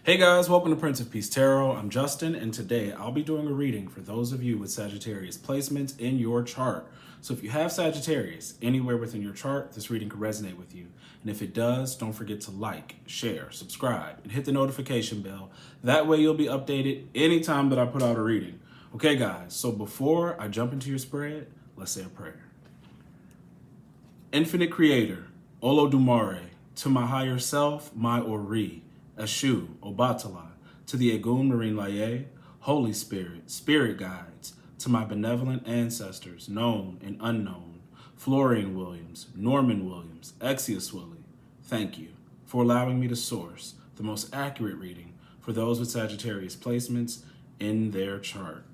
Hey guys, welcome to Prince of Peace Tarot. I'm Justin, and today I'll be doing a reading for those of you with Sagittarius placements in your chart. So if you have Sagittarius anywhere within your chart, this reading could resonate with you. And if it does, don't forget to like, share, subscribe, and hit the notification bell. That way you'll be updated anytime that I put out a reading. Okay guys, so before I jump into your spread, let's say a prayer. Infinite Creator, Olodumare, to my higher self, my Ori, Eshu, Obatala, to the Egun Marine Laye, Holy Spirit, Spirit Guides, to my benevolent ancestors, known and unknown, Florian Williams, Norman Williams, Exius Willie, thank you for allowing me to source the most accurate reading for those with Sagittarius placements in their chart.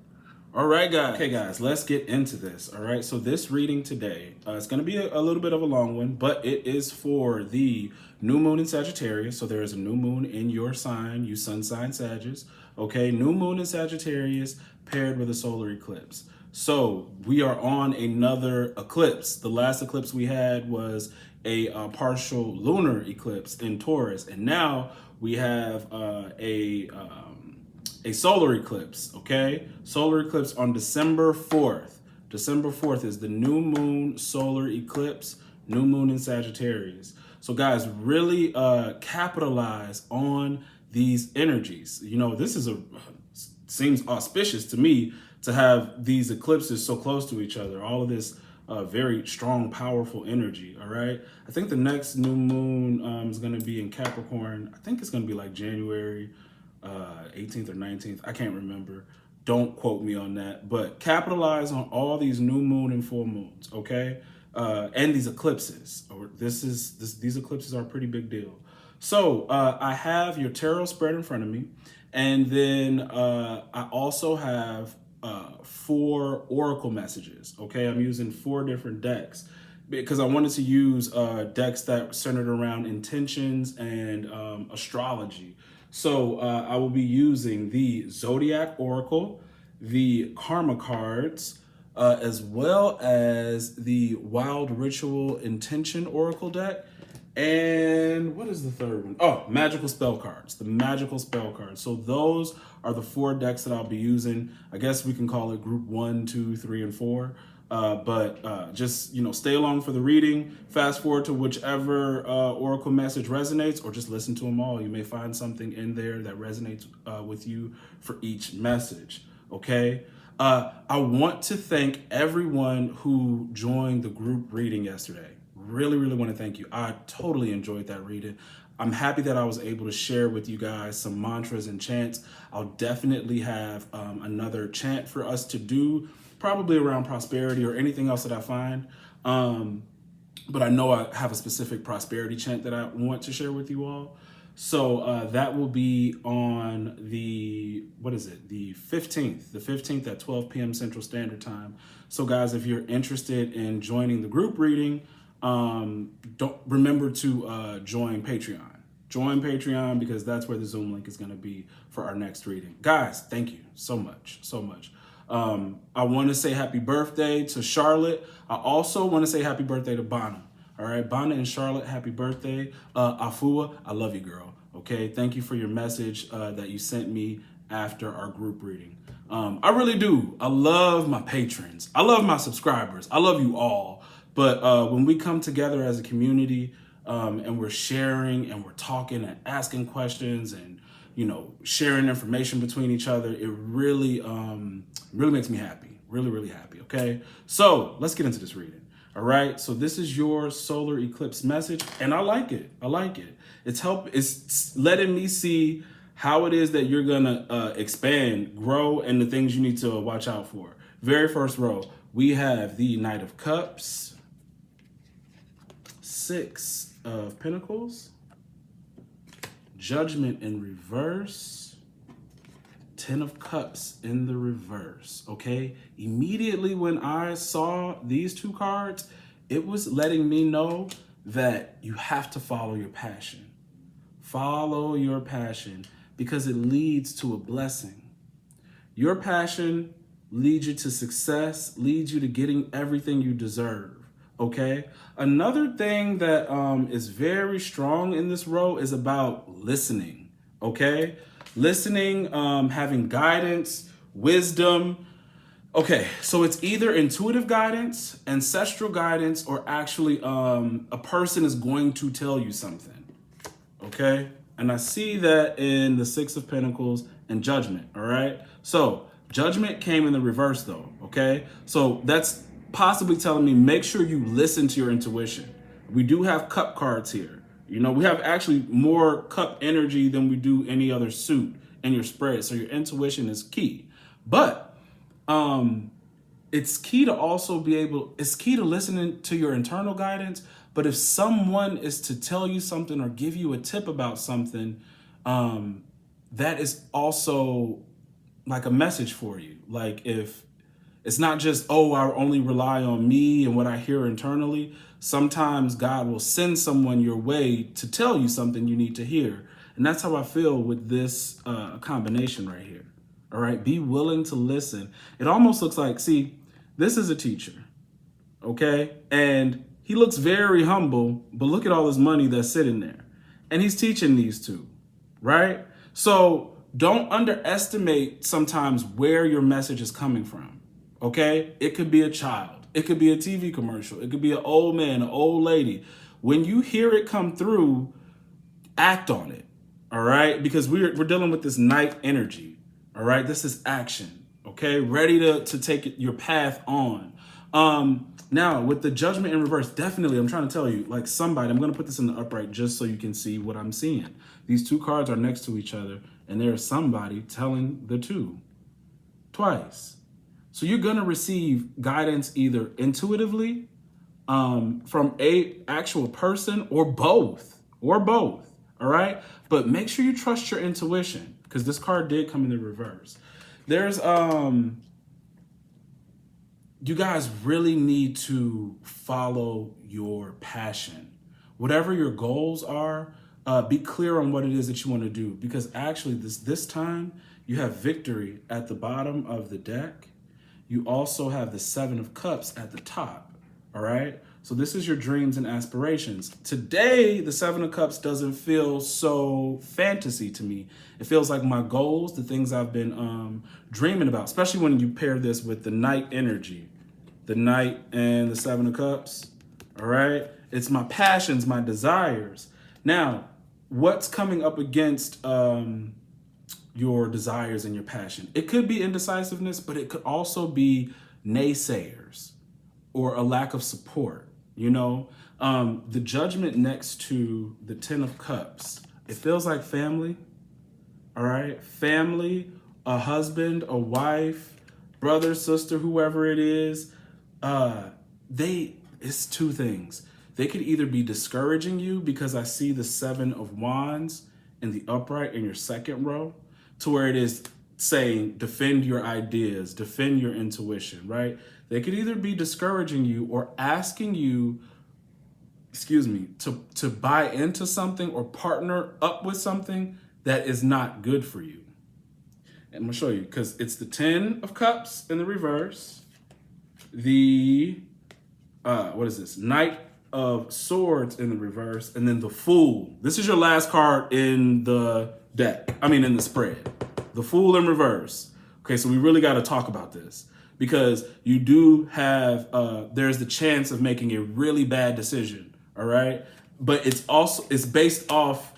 All right, guys. Okay, guys, let's get into this. All right, so this reading today, it's going to be a little bit of a long one, but it is for the new moon in Sagittarius. So there is a new moon in your sign, you sun sign Sagittarius. Okay, new moon in Sagittarius paired with a solar eclipse. So we are on another eclipse. The last eclipse we had was a partial lunar eclipse in Taurus, and now we have a solar eclipse, okay? Solar eclipse on December 4th. December 4th is the new moon solar eclipse, new moon in Sagittarius. So guys, really capitalize on these energies. You know, this is seems auspicious to me to have these eclipses so close to each other. All of this very strong, powerful energy, all right? I think the next new moon is gonna be in Capricorn. I think it's gonna be like January 18th or 19th. I can't remember. Don't quote me on that. But capitalize on all these new moon and full moons, okay? And these eclipses. These eclipses are a pretty big deal. So I have your tarot spread in front of me, and then I also have 4 oracle messages. Okay, I'm using 4 different decks because I wanted to use decks that centered around intentions and astrology. So I will be using the Zodiac Oracle, the Karma cards, as well as the Wild Ritual Intention Oracle deck. And what is the third one? Oh, Magical Spell cards, the Magical Spell cards. So those are the 4 decks that I'll be using. I guess we can call it group 1, 2, 3, and 4. But just, you know, stay along for the reading, fast forward to whichever oracle message resonates, or just listen to them all. You may find something in there that resonates with you for each message, okay? I want to thank everyone who joined the group reading yesterday. Really, really want to thank you. I totally enjoyed that reading. I'm happy that I was able to share with you guys some mantras and chants. I'll definitely have another chant for us to do, probably around prosperity or anything else that I find. But I know I have a specific prosperity chant that I want to share with you all. So that will be on the, the 15th. The 15th at 12 p.m. Central Standard Time. So guys, if you're interested in joining the group reading, don't remember to join Patreon. Join Patreon because that's where the Zoom link is going to be for our next reading. Guys, thank you so much, so much. I want to say happy birthday to Charlotte. I also want to say happy birthday to Bonna. All right, Bonna and Charlotte, happy birthday. Afua, I love you, girl. Okay, thank you for your message that you sent me after our group reading. I really do. I love my patrons. I love my subscribers. I love you all. But when we come together as a community and we're sharing and we're talking and asking questions and, you know, sharing information between each other, it really, really makes me happy. Really, really happy. Okay. So let's get into this reading. All right. So this is your solar eclipse message, and I like it. I like it. It's letting me see how it is that you're going to expand, grow, and the things you need to watch out for. Very first row, we have the Knight of Cups, 6 of Pentacles, Judgment in reverse, 10 of Cups in the reverse, okay? Immediately when I saw these 2 cards, it was letting me know that you have to follow your passion. Follow your passion because it leads to a blessing. Your passion leads you to success, leads you to getting everything you deserve. Okay. Another thing that is very strong in this row is about listening. okay? Listening, having guidance, wisdom. Okay, so it's either intuitive guidance, ancestral guidance, or actually a person is going to tell you something, okay? And I see that in the Six of Pentacles and Judgment, all right? So Judgment came in the reverse though, okay? So that's possibly telling me make sure you listen to your intuition. We do have Cup cards here. You know, we have actually more Cup energy than we do any other suit in your spread. So your intuition is key. But it's key to also it's key to listening to your internal guidance. But if someone is to tell you something or give you a tip about something, that is also like a message for you. Like if it's not just, oh, I only rely on me and what I hear internally. Sometimes God will send someone your way to tell you something you need to hear. And that's how I feel with this combination right here. All right, be willing to listen. It almost looks like, see, this is a teacher, okay? And he looks very humble, but look at all this money that's sitting there. And he's teaching these two, right? So don't underestimate sometimes where your message is coming from, okay? It could be a child. It could be a TV commercial. It could be an old man, an old lady. When you hear it come through, act on it, all right? Because we're dealing with this night energy. All right, this is action, okay? Ready to take your path on. Now, with the Judgment in reverse, definitely, I'm trying to tell you, like somebody, I'm going to put this in the upright just so you can see what I'm seeing. These two cards are next to each other, and there's somebody telling the two twice. So you're going to receive guidance either intuitively from a actual person or both, all right? But make sure you trust your intuition, because this card did come in the reverse. There's, you guys really need to follow your passion. Whatever your goals are, be clear on what it is that you want to do, because actually this time you have victory at the bottom of the deck. You also have the Seven of Cups at the top, all right? So this is your dreams and aspirations. Today, the Seven of Cups doesn't feel so fantasy to me. It feels like my goals, the things I've been dreaming about, especially when you pair this with the night energy, the Knight and the Seven of Cups, all right? It's my passions, my desires. Now, what's coming up against your desires and your passion? It could be indecisiveness, but it could also be naysayers or a lack of support. You know, the Judgment next to the Ten of Cups, it feels like family, all right? Family, a husband, a wife, brother, sister, whoever it is. It's two things. They could either be discouraging you, because I see the Seven of Wands in the upright in your second row, to where it is saying defend your ideas, defend your intuition, right? They could either be discouraging you or asking you, to buy into something or partner up with something that is not good for you. And I'm gonna show you, because it's the Ten of Cups in the reverse, the, what is this? Knight of Swords in the reverse, and then the Fool. This is your last card in the deck. In the spread. The Fool in reverse. Okay, so we really got to talk about this, because you do have, there's the chance of making a really bad decision, all right? But it's based off,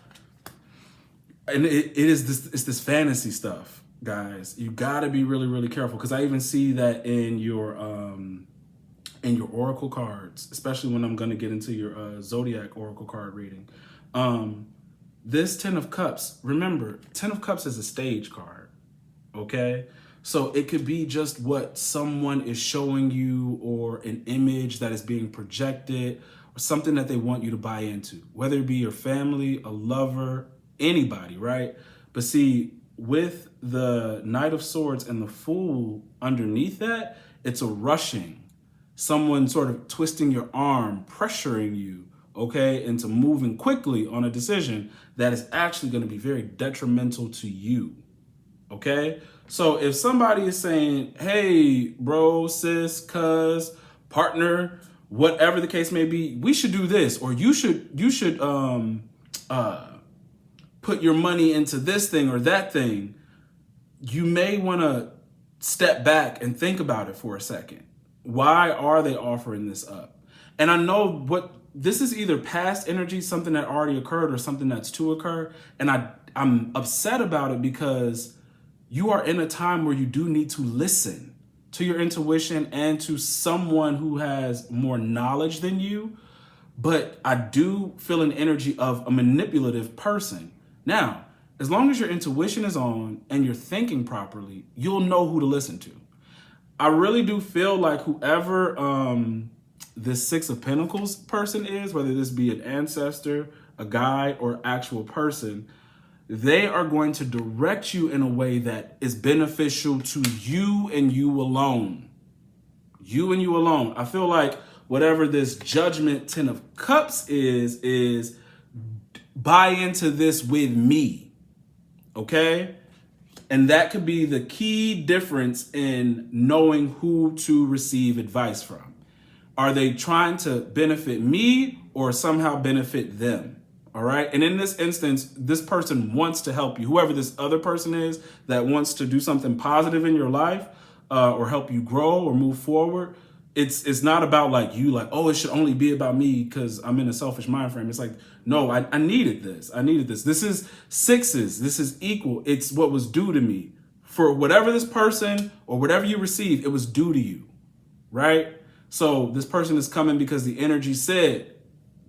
and it's this fantasy stuff, guys. You got to be really, really careful, because I even see that in your Oracle cards, especially when I'm going to get into your Zodiac Oracle card reading. This Ten of Cups, remember, Ten of Cups is a stage card, okay? So it could be just what someone is showing you, or an image that is being projected, or something that they want you to buy into, whether it be your family, a lover, anybody, right? But see, with the Knight of Swords and the Fool underneath that, it's a rushing. Someone sort of twisting your arm, pressuring you, okay, into moving quickly on a decision that is actually going to be very detrimental to you, okay? So if somebody is saying, hey, bro, sis, cuz, partner, whatever the case may be, we should do this, or you should put your money into this thing or that thing, you may want to step back and think about it for a second. Why are they offering this up? And I know this is either past energy, something that already occurred, or something that's to occur. And I'm upset about it because you are in a time where you do need to listen to your intuition and to someone who has more knowledge than you. But I do feel an energy of a manipulative person. Now, as long as your intuition is on and you're thinking properly, you'll know who to listen to. I really do feel like whoever this Six of Pentacles person is, whether this be an ancestor, a guide, or actual person, they are going to direct you in a way that is beneficial to you and you alone. You and you alone. I feel like whatever this Judgment 10 of Cups is buy into this with me. Okay? And that could be the key difference in knowing who to receive advice from. Are they trying to benefit me or somehow benefit them? All right. And in this instance, this person wants to help you. Whoever this other person is that wants to do something positive in your life or help you grow or move forward. It's not about like you like, oh, it should only be about me because I'm in a selfish mind frame. It's like, no, I needed this. I needed this. This is sixes. This is equal. It's what was due to me. For whatever this person or whatever you received, it was due to you, right? So this person is coming because the energy said,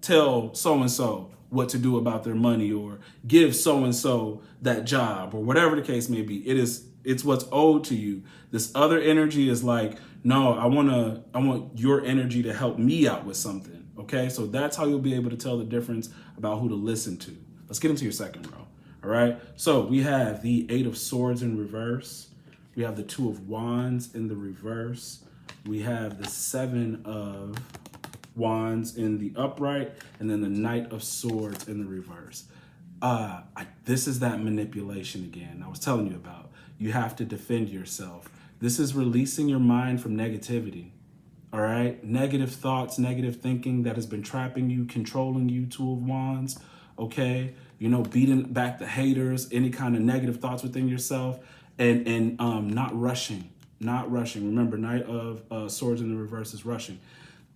tell so-and-so what to do about their money or give so-and-so that job or whatever the case may be. It's what's owed to you. This other energy is like, no, I want your energy to help me out with something. Okay, so that's how you'll be able to tell the difference about who to listen to. Let's get into your second row. All right, so we have the Eight of Swords in reverse. We have the Two of Wands in the reverse. We have the Seven of Wands in the upright, and then the Knight of Swords in the reverse. This is that manipulation again I was telling you about. You have to defend yourself. This is releasing your mind from negativity. All right, negative thoughts, negative thinking that has been trapping you, controlling you. Two of Wands. Okay, beating back the haters, any kind of negative thoughts within yourself, and not rushing. Remember, Knight of Swords in the reverse is rushing.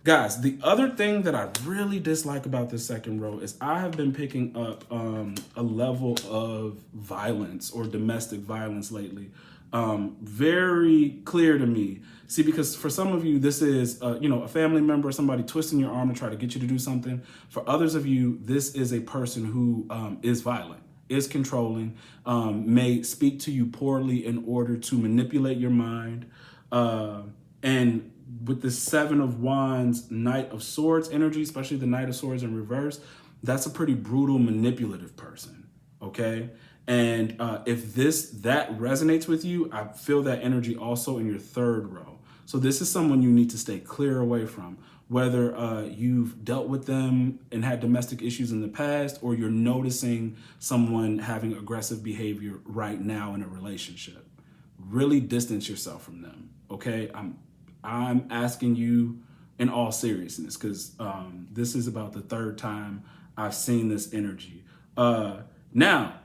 Guys, the other thing that I really dislike about this second row is I have been picking up a level of violence or domestic violence lately. Very clear to me. See, because for some of you, this is, a family member, somebody twisting your arm to try to get you to do something. For others of you, this is a person who is violent, is controlling, may speak to you poorly in order to manipulate your mind. And with the Seven of Wands, Knight of Swords energy, especially the Knight of Swords in reverse, that's a pretty brutal, manipulative person, okay? And if that resonates with you, I feel that energy also in your third row. So this is someone you need to stay clear away from, whether you've dealt with them and had domestic issues in the past, or you're noticing someone having aggressive behavior right now in a relationship. Really distance yourself from them, okay? I'm asking you in all seriousness, because this is about the third time I've seen this energy. Now,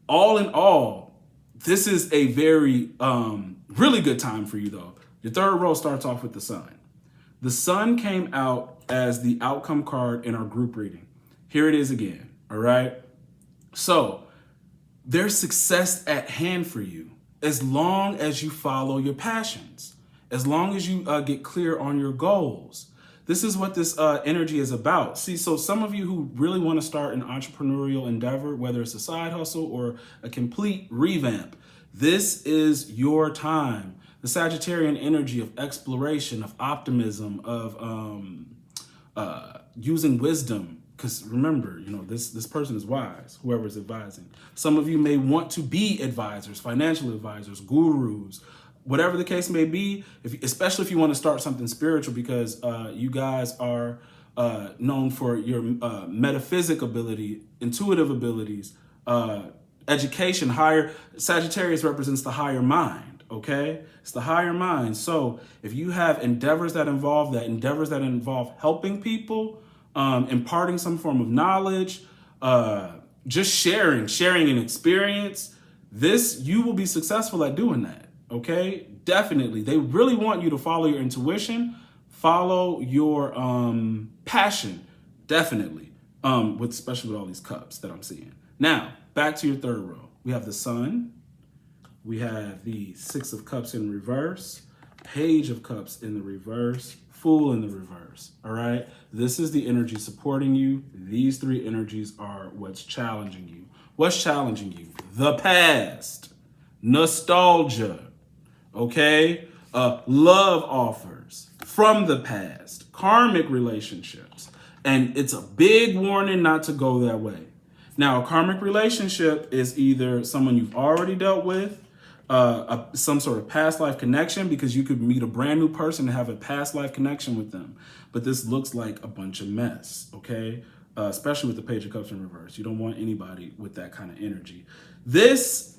all in all, this is a very, really good time for you, though. Your third row starts off with the Sun. The Sun came out as the outcome card in our group reading. Here it is again, all right? So there's success at hand for you as long as you follow your passions, as long as you get clear on your goals. This is what this energy is about. See, so some of you who really want to start an entrepreneurial endeavor, whether it's a side hustle or a complete revamp, this is your time. The Sagittarian energy of exploration, of optimism, of using wisdom. Because remember, this person is wise, whoever's advising. Some of you may want to be advisors, financial advisors, gurus, whatever the case may be, especially if you want to start something spiritual, because you guys are known for your metaphysic ability, intuitive abilities, education, higher. Sagittarius represents the higher mind, okay? It's the higher mind. So if you have endeavors that involve helping people, imparting some form of knowledge, just sharing an experience, you will be successful at doing that, okay? Definitely. They really want you to follow your intuition, follow your passion, definitely, especially with all these cups that I'm seeing. Now, back to your third row. We have the Sun, we have the Six of Cups in reverse, Page of Cups in the reverse, Fool in the reverse, all right? This is the energy supporting you. These three energies are what's challenging you. What's challenging you? The past, nostalgia, okay? Love offers from the past, karmic relationships. And it's a big warning not to go that way. Now, a karmic relationship is either someone you've already dealt with, some sort of past life connection, because you could meet a brand new person and have a past life connection with them. But this looks like a bunch of mess, okay? Especially with the Page of Cups in reverse. You don't want anybody with that kind of energy. This,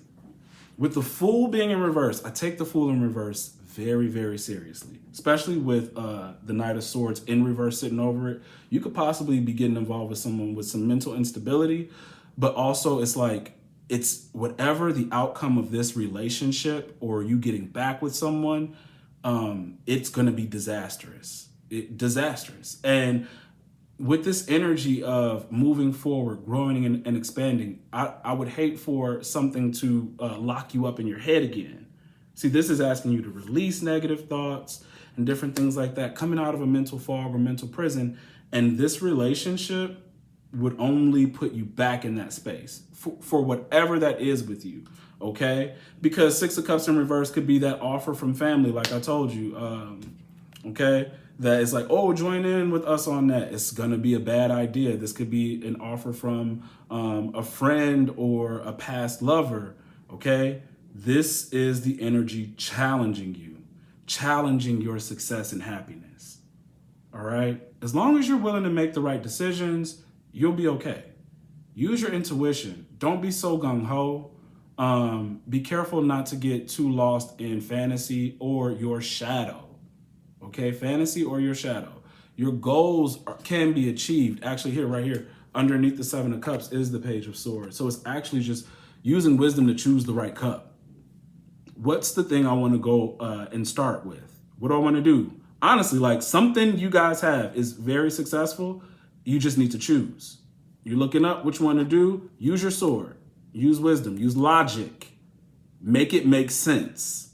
with the Fool being in reverse, I take the Fool in reverse very, very seriously, especially with the Knight of Swords in reverse sitting over it. You could possibly be getting involved with someone with some mental instability, but also it's like, it's whatever the outcome of this relationship or you getting back with someone, it's going to be disastrous. Disastrous. And with this energy of moving forward, growing and expanding, I would hate for something to lock you up in your head again. See, this is asking you to release negative thoughts and different things like that, coming out of a mental fog or mental prison. And this relationship would only put you back in that space for whatever that is with you, okay? Because Six of Cups in reverse could be that offer from family, like I told you, okay? That is like, oh, join in with us on that. It's gonna be a bad idea. This could be an offer from a friend or a past lover, okay? This is the energy challenging you, challenging your success and happiness, all right? As long as you're willing to make the right decisions, you'll be okay. Use your intuition. Don't be so gung-ho. Be careful not to get too lost in fantasy or your shadow, okay? Fantasy or your shadow. Your goals can be achieved. Actually, here, right here, underneath the Seven of Cups is the Page of Swords. So it's actually just using wisdom to choose the right cup. What's the thing I want to go and start with? What do I want to do? Honestly, like something you guys have is very successful. You just need to choose. You're looking up which one to do. Use your sword. Use wisdom. Use logic. Make it make sense.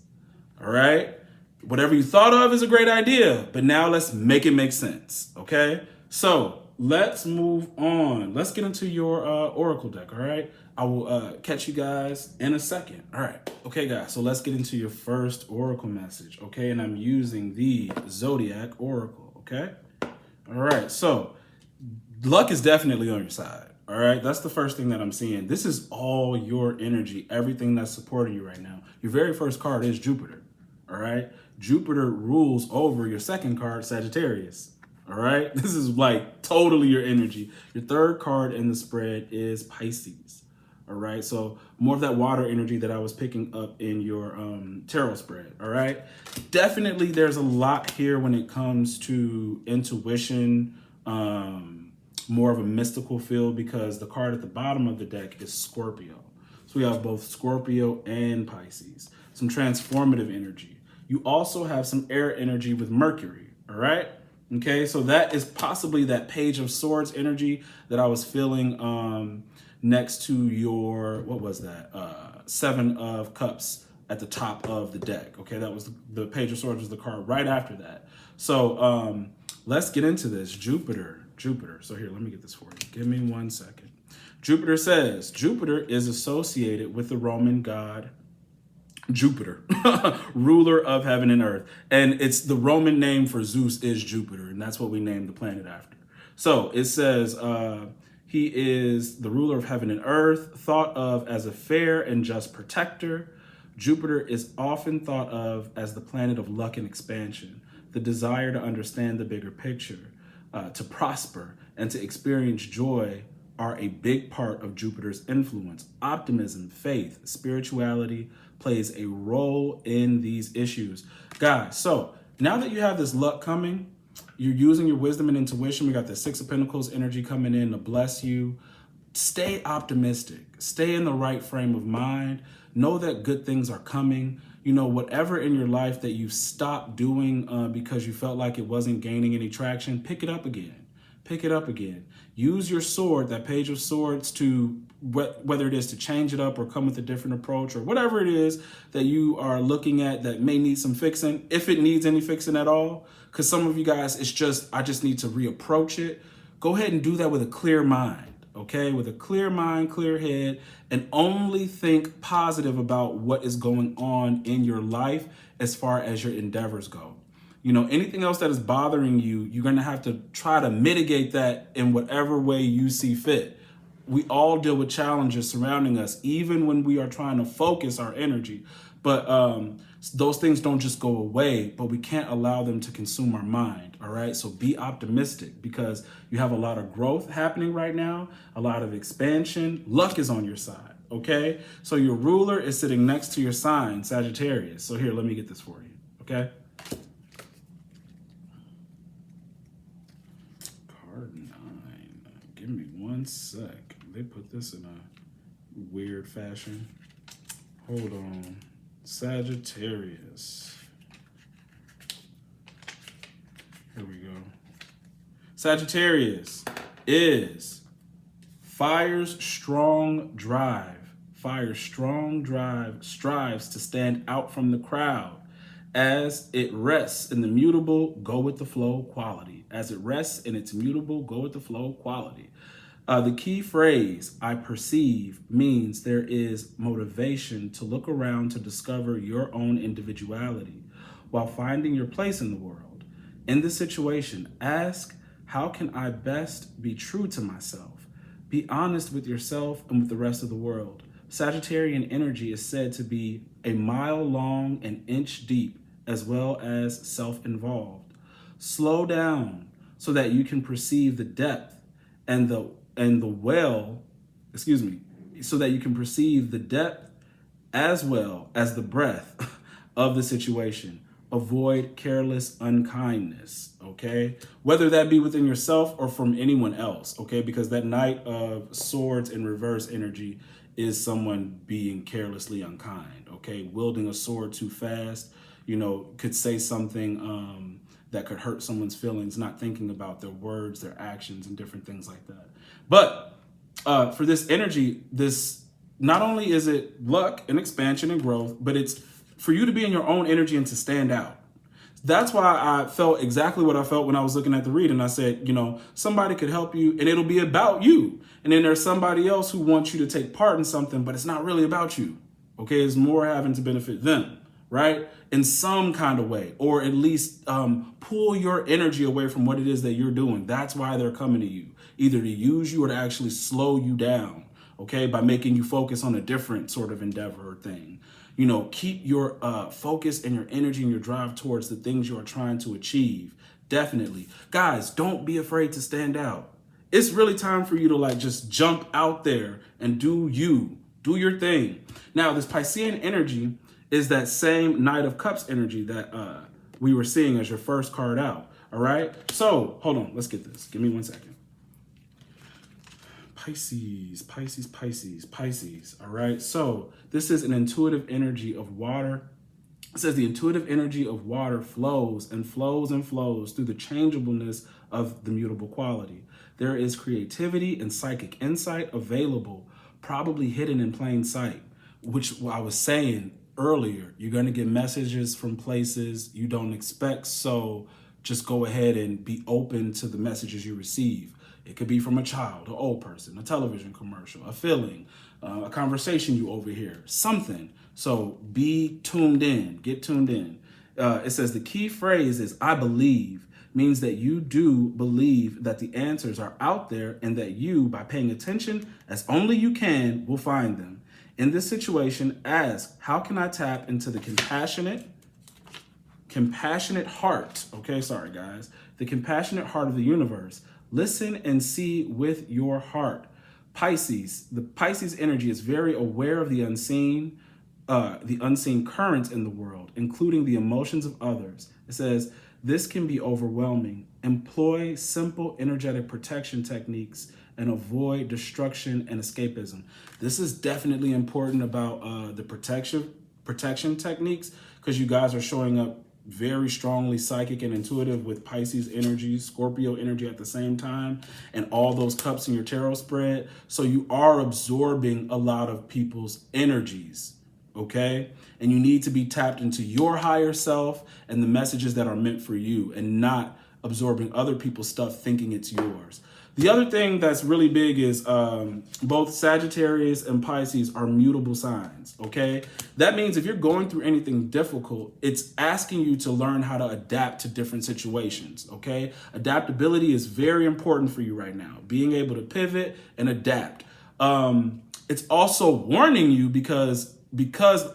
All right? Whatever you thought of is a great idea, but now let's make it make sense. Okay? So let's move on. Let's get into your Oracle deck. All right? I will catch you guys in a second. All right. Okay, guys. So let's get into your first Oracle message. Okay? And I'm using the Zodiac Oracle. Okay? All right. So luck is definitely on your side, all right? That's the first thing that I'm seeing. This is all your energy, everything that's supporting you right now. Your very first card is Jupiter, all right? Jupiter rules over your second card, Sagittarius, all right? This is like totally your energy. Your third card in the spread is Pisces, all right? So more of that water energy that I was picking up in your tarot spread, all right? Definitely there's a lot here when it comes to intuition, more of a mystical feel, because the card at the bottom of the deck is Scorpio. So we have both Scorpio and Pisces, some transformative energy. You also have some air energy with Mercury, all right? Okay, so that is possibly that Page of Swords energy that I was feeling next to your, what was that? Seven of Cups at the top of the deck, okay? That was the Page of Swords was the card right after that. So let's get into this. Jupiter. So here, let me get this for you. Give me 1 second. Jupiter says, Jupiter is associated with the Roman god Jupiter, ruler of heaven and earth. And it's the Roman name for Zeus is Jupiter, and that's what we named the planet after. So it says he is the ruler of heaven and earth, thought of as a fair and just protector. Jupiter is often thought of as the planet of luck and expansion, the desire to understand the bigger picture. To prosper and to experience joy are a big part of Jupiter's influence. Optimism, faith, spirituality plays a role in these issues. Guys, so now that you have this luck coming, you're using your wisdom and intuition. We got the Six of Pentacles energy coming in to bless you. stay optimistic, stay in the right frame of mind, know that good things are coming. You know, whatever in your life that you stopped doing because you felt like it wasn't gaining any traction, pick it up again. Pick it up again. Use your sword, that page of swords, to whether it is to change it up or come with a different approach or whatever it is that you are looking at that may need some fixing, if it needs any fixing at all. Because some of you guys, it's just, I just need to reapproach it. Go ahead and do that with a clear mind. Okay, with a clear mind, clear head, and only think positive about what is going on in your life as far as your endeavors go. You know, anything else that is bothering you, you're going to have to try to mitigate that in whatever way you see fit. We all deal with challenges surrounding us, even when we are trying to focus our energy. But those things don't just go away, but we can't allow them to consume our mind. All right. So be optimistic, because you have a lot of growth happening right now, a lot of expansion. Luck is on your side. OK, so your ruler is sitting next to your sign, Sagittarius. So here, let me get this for you. OK. Card 9. Give me 1 sec. They put this in a weird fashion. Hold on. Sagittarius. Here we go. Sagittarius is fire's strong drive. Fire's strong drive strives to stand out from the crowd. As it rests in the mutable, go with the flow quality. As it rests in its mutable, go with the flow quality. The key phrase, I perceive, means there is motivation to look around to discover your own individuality while finding your place in the world. In this situation, ask, how can I best be true to myself? Be honest with yourself and with the rest of the world. Sagittarian energy is said to be a mile long and inch deep, as well as self-involved. Slow down so that you can perceive the depth so that you can perceive the depth as well as the breadth of the situation. Avoid careless unkindness, okay? Whether that be within yourself or from anyone else, okay? Because that Knight of Swords in reverse energy is someone being carelessly unkind, okay? Wielding a sword too fast, you know, could say something that could hurt someone's feelings, not thinking about their words, their actions, and different things like that. But for this energy, this not only is it luck and expansion and growth, but it's for you to be in your own energy and to stand out. That's why I felt exactly what I felt when I was looking at the read. And I said, you know, somebody could help you and it'll be about you. And then there's somebody else who wants you to take part in something, but it's not really about you. Okay, it's more having to benefit them, right? In some kind of way, or at least pull your energy away from what it is that you're doing. That's why they're coming to you, either to use you or to actually slow you down, okay, by making you focus on a different sort of endeavor or thing. You know, keep your focus and your energy and your drive towards the things you are trying to achieve. Definitely. Guys, don't be afraid to stand out. It's really time for you to like just jump out there and do you. Do your thing. Now, this Piscean energy is that same Knight of Cups energy that we were seeing as your first card out. All right. So hold on. Let's get this. Give me 1 second. Pisces, Pisces, Pisces, Pisces. All right. So this is an intuitive energy of water. It says the intuitive energy of water flows and flows and flows through the changeableness of the mutable quality. There is creativity and psychic insight available, probably hidden in plain sight, which I was saying earlier. You're going to get messages from places you don't expect. So just go ahead and be open to the messages you receive. It could be from a child, an old person, a television commercial, a feeling, a conversation you overhear, something. So be tuned in, get tuned in. It says the key phrase is I believe, means that you do believe that the answers are out there and that you, by paying attention as only you can, will find them. In this situation, ask, how can I tap into the compassionate heart? Okay, sorry guys. The compassionate heart of the universe. Listen and see with your heart. Pisces, the Pisces energy is very aware of the unseen currents in the world, including the emotions of others. It says This can be overwhelming. Employ simple energetic protection techniques and avoid destruction and escapism. This is definitely important about the protection techniques, because you guys are showing up very strongly psychic and intuitive with Pisces energy, Scorpio energy at the same time, and all those cups in your tarot spread. So you are absorbing a lot of people's energies, okay? And you need to be tapped into your higher self and the messages that are meant for you, and not absorbing other people's stuff thinking it's yours. The other thing that's really big is both Sagittarius and Pisces are mutable signs, okay? That means if you're going through anything difficult, it's asking you to learn how to adapt to different situations, okay? Adaptability is very important for you right now, being able to pivot and adapt. It's also warning you because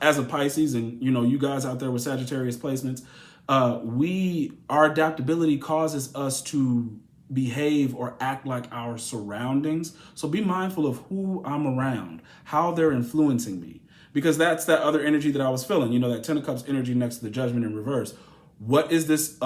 as a Pisces, and you know, you guys out there with Sagittarius placements, our adaptability causes us to behave or act like our surroundings. So be mindful of who I'm around, how they're influencing me, because that's that other energy that I was feeling, you know, that 10 of Cups energy next to the Judgment in reverse. What is this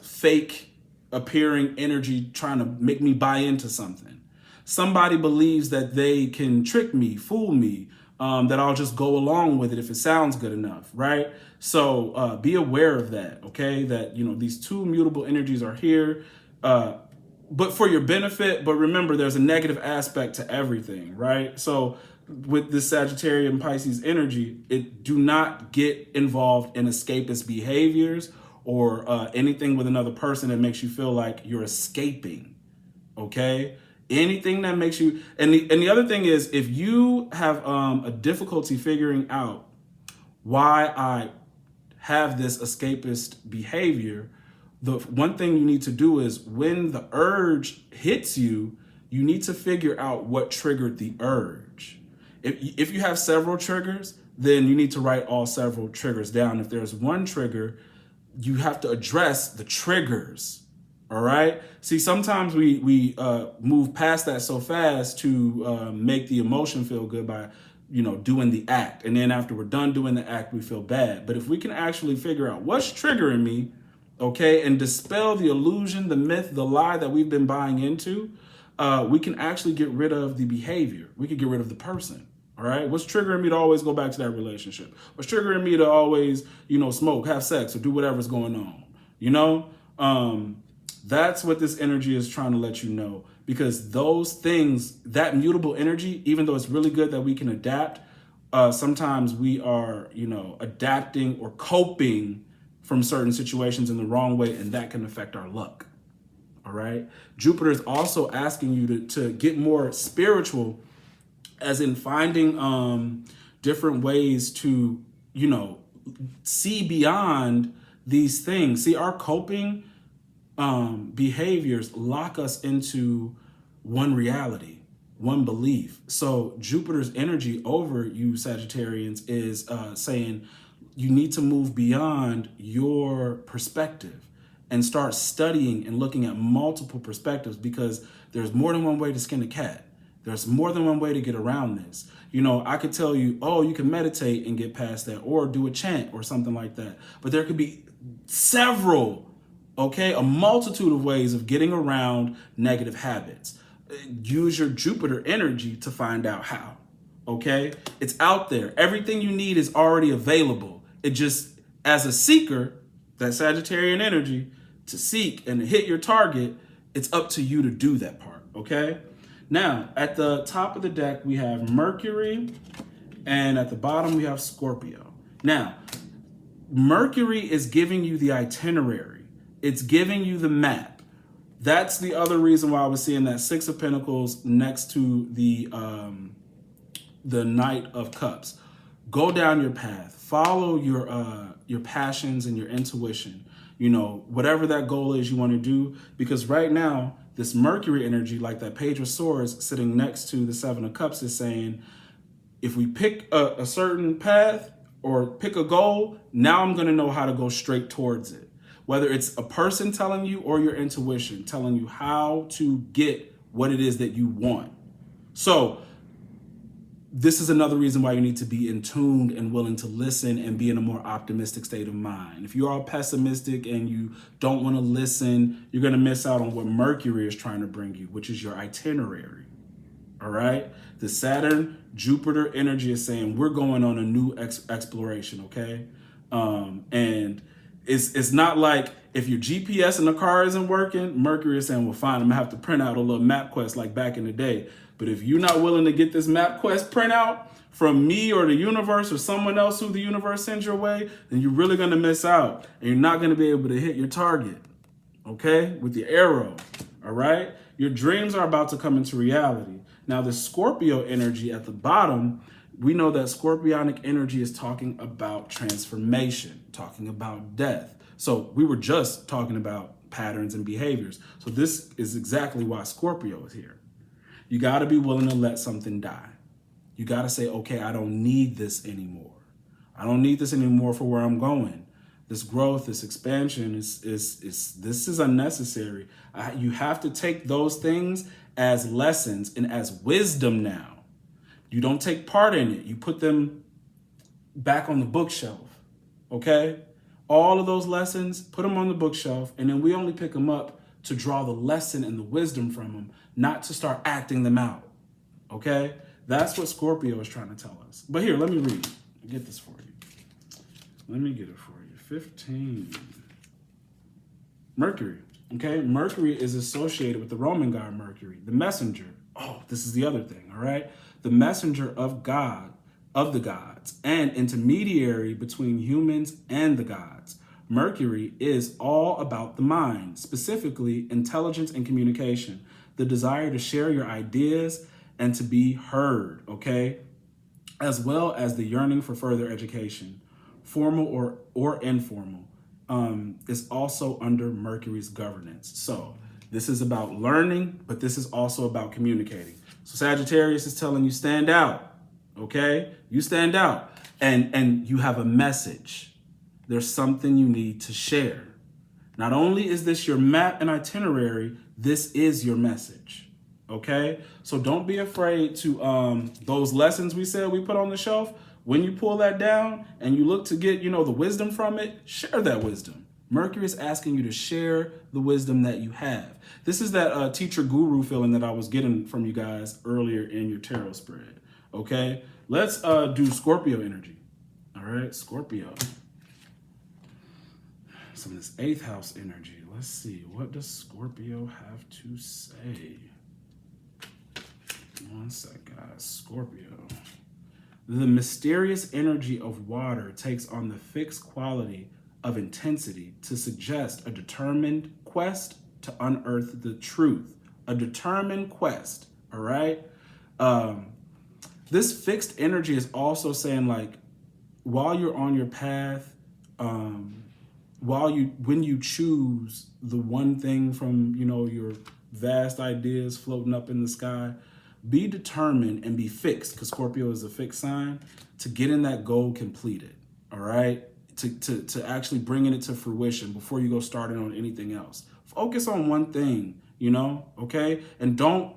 fake appearing energy trying to make me buy into something? Somebody believes that they can trick me, fool me, that I'll just go along with it if it sounds good enough, right? So be aware of that, okay? That, you know, these two mutable energies are here, but for your benefit. But remember, there's a negative aspect to everything, right? So with this Sagittarius and Pisces energy, do not get involved in escapist behaviors or anything with another person that makes you feel like you're escaping, okay? Anything that makes you, and the other thing is, if you have a difficulty figuring out why I have this escapist behavior, the one thing you need to do is, when the urge hits you, you need to figure out what triggered the urge. If you have several triggers, then you need to write all several triggers down. If there's one trigger, you have to address the triggers. All right. See, sometimes we move past that so fast to make the emotion feel good by, you know, doing the act. And then after we're done doing the act, we feel bad. But if we can actually figure out what's triggering me, okay, and dispel the illusion, the myth, the lie that we've been buying into, we can actually get rid of the behavior. We can get rid of the person. All right. What's triggering me to always go back to that relationship? What's triggering me to always, you know, smoke, have sex, or do whatever's going on? You know, that's what this energy is trying to let you know, because those things, that mutable energy, even though it's really good that we can adapt, sometimes we are, you know, adapting or coping from certain situations in the wrong way, and that can affect our luck. All right. Jupiter is also asking you to get more spiritual, as in finding different ways to, you know, see beyond these things. See, our coping behaviors lock us into one reality, one belief. So Jupiter's energy over you Sagittarians is saying you need to move beyond your perspective and start studying and looking at multiple perspectives, because there's more than one way to skin a cat. There's more than one way to get around this. You know, I could tell you, oh, you can meditate and get past that, or do a chant or something like that. But there could be several, okay, a multitude of ways of getting around negative habits. Use your Jupiter energy to find out how, okay? It's out there. Everything you need is already available. It just, as a seeker, that Sagittarian energy, to seek and hit your target, it's up to you to do that part, okay? Now, at the top of the deck, we have Mercury, and at the bottom, we have Scorpio. Now, Mercury is giving you the itinerary. It's giving you the map. That's the other reason why I was seeing that Six of Pentacles next to the Knight of Cups. Go down your path. Follow your passions and your intuition. You know, whatever that goal is you want to do. Because right now, this Mercury energy, like that Page of Swords sitting next to the Seven of Cups, is saying, if we pick a certain path or pick a goal, now I'm going to know how to go straight towards it. Whether it's a person telling you or your intuition telling you how to get what it is that you want. So this is another reason why you need to be in tuned and willing to listen and be in a more optimistic state of mind. If you're all pessimistic and you don't want to listen, you're going to miss out on what Mercury is trying to bring you, which is your itinerary. All right. The Saturn, Jupiter energy is saying we're going on a new exploration. Okay. And it's not like if your GPS in the car isn't working, Mercury is saying, well, fine, I'm gonna have to print out a little map quest like back in the day. But if you're not willing to get this map quest printout from me or the universe or someone else who the universe sends your way, then you're really gonna miss out and you're not gonna be able to hit your target. Okay, with the arrow. All right, your dreams are about to come into reality. Now, the Scorpio energy at the bottom, we know that Scorpionic energy is talking about transformation, talking about death. So we were just talking about patterns and behaviors. So this is exactly why Scorpio is here. You got to be willing to let something die. You got to say, okay, I don't need this anymore. I don't need this anymore for where I'm going. This growth, this expansion this is unnecessary. You have to take those things as lessons and as wisdom now. You don't take part in it. You put them back on the bookshelf, okay? All of those lessons, put them on the bookshelf, and then we only pick them up to draw the lesson and the wisdom from them, not to start acting them out, okay? That's what Scorpio is trying to tell us. But here, let me read. I'll get this for you. Let me get it for you. 15. Mercury. Okay, Mercury is associated with the Roman god Mercury, the messenger. Oh, this is the other thing, all right? The messenger of God, of the gods, and intermediary between humans and the gods. Mercury is all about the mind, specifically intelligence and communication, the desire to share your ideas and to be heard, okay? As well as the yearning for further education, formal or informal. Is also under Mercury's governance. So this is about learning, but this is also about communicating. So Sagittarius is telling you stand out, okay? You stand out and you have a message. There's something you need to share. Not only is this your map and itinerary, this is your message, okay? So don't be afraid to, those lessons we said we put on the shelf, when you pull that down and you look to get, the wisdom from it, share that wisdom. Mercury is asking you to share the wisdom that you have. This is that teacher guru feeling that I was getting from you guys earlier in your tarot spread, okay? Let's do Scorpio energy, all right? Scorpio. Some of this 8th house energy. Let's see, what does Scorpio have to say? One sec, guys, Scorpio. The mysterious energy of water takes on the fixed quality of intensity to suggest a determined quest to unearth the truth. A determined quest, all right? This fixed energy is also saying, like, while you're on your path, when you choose the one thing from, your vast ideas floating up in the sky, be determined and be fixed, because Scorpio is a fixed sign, to getting that goal completed, all right? To actually bringing it to fruition before you go starting on anything else. Focus on one thing, okay? And don't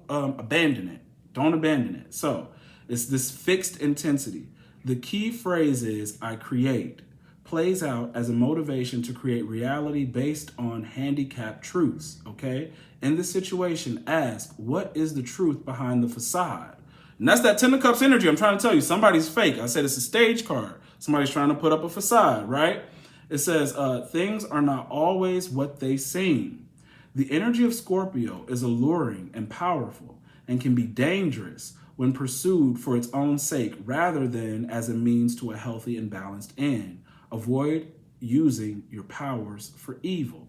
abandon it. Don't abandon it. So it's this fixed intensity. The key phrase is, I create, plays out as a motivation to create reality based on handicapped truths, okay? In this situation, ask, what is the truth behind the facade? And that's that 10 of Cups energy. I'm trying to tell you, somebody's fake. I said it's a stage card. Somebody's trying to put up a facade, right? It says, things are not always what they seem. The energy of Scorpio is alluring and powerful and can be dangerous when pursued for its own sake rather than as a means to a healthy and balanced end. Avoid using your powers for evil.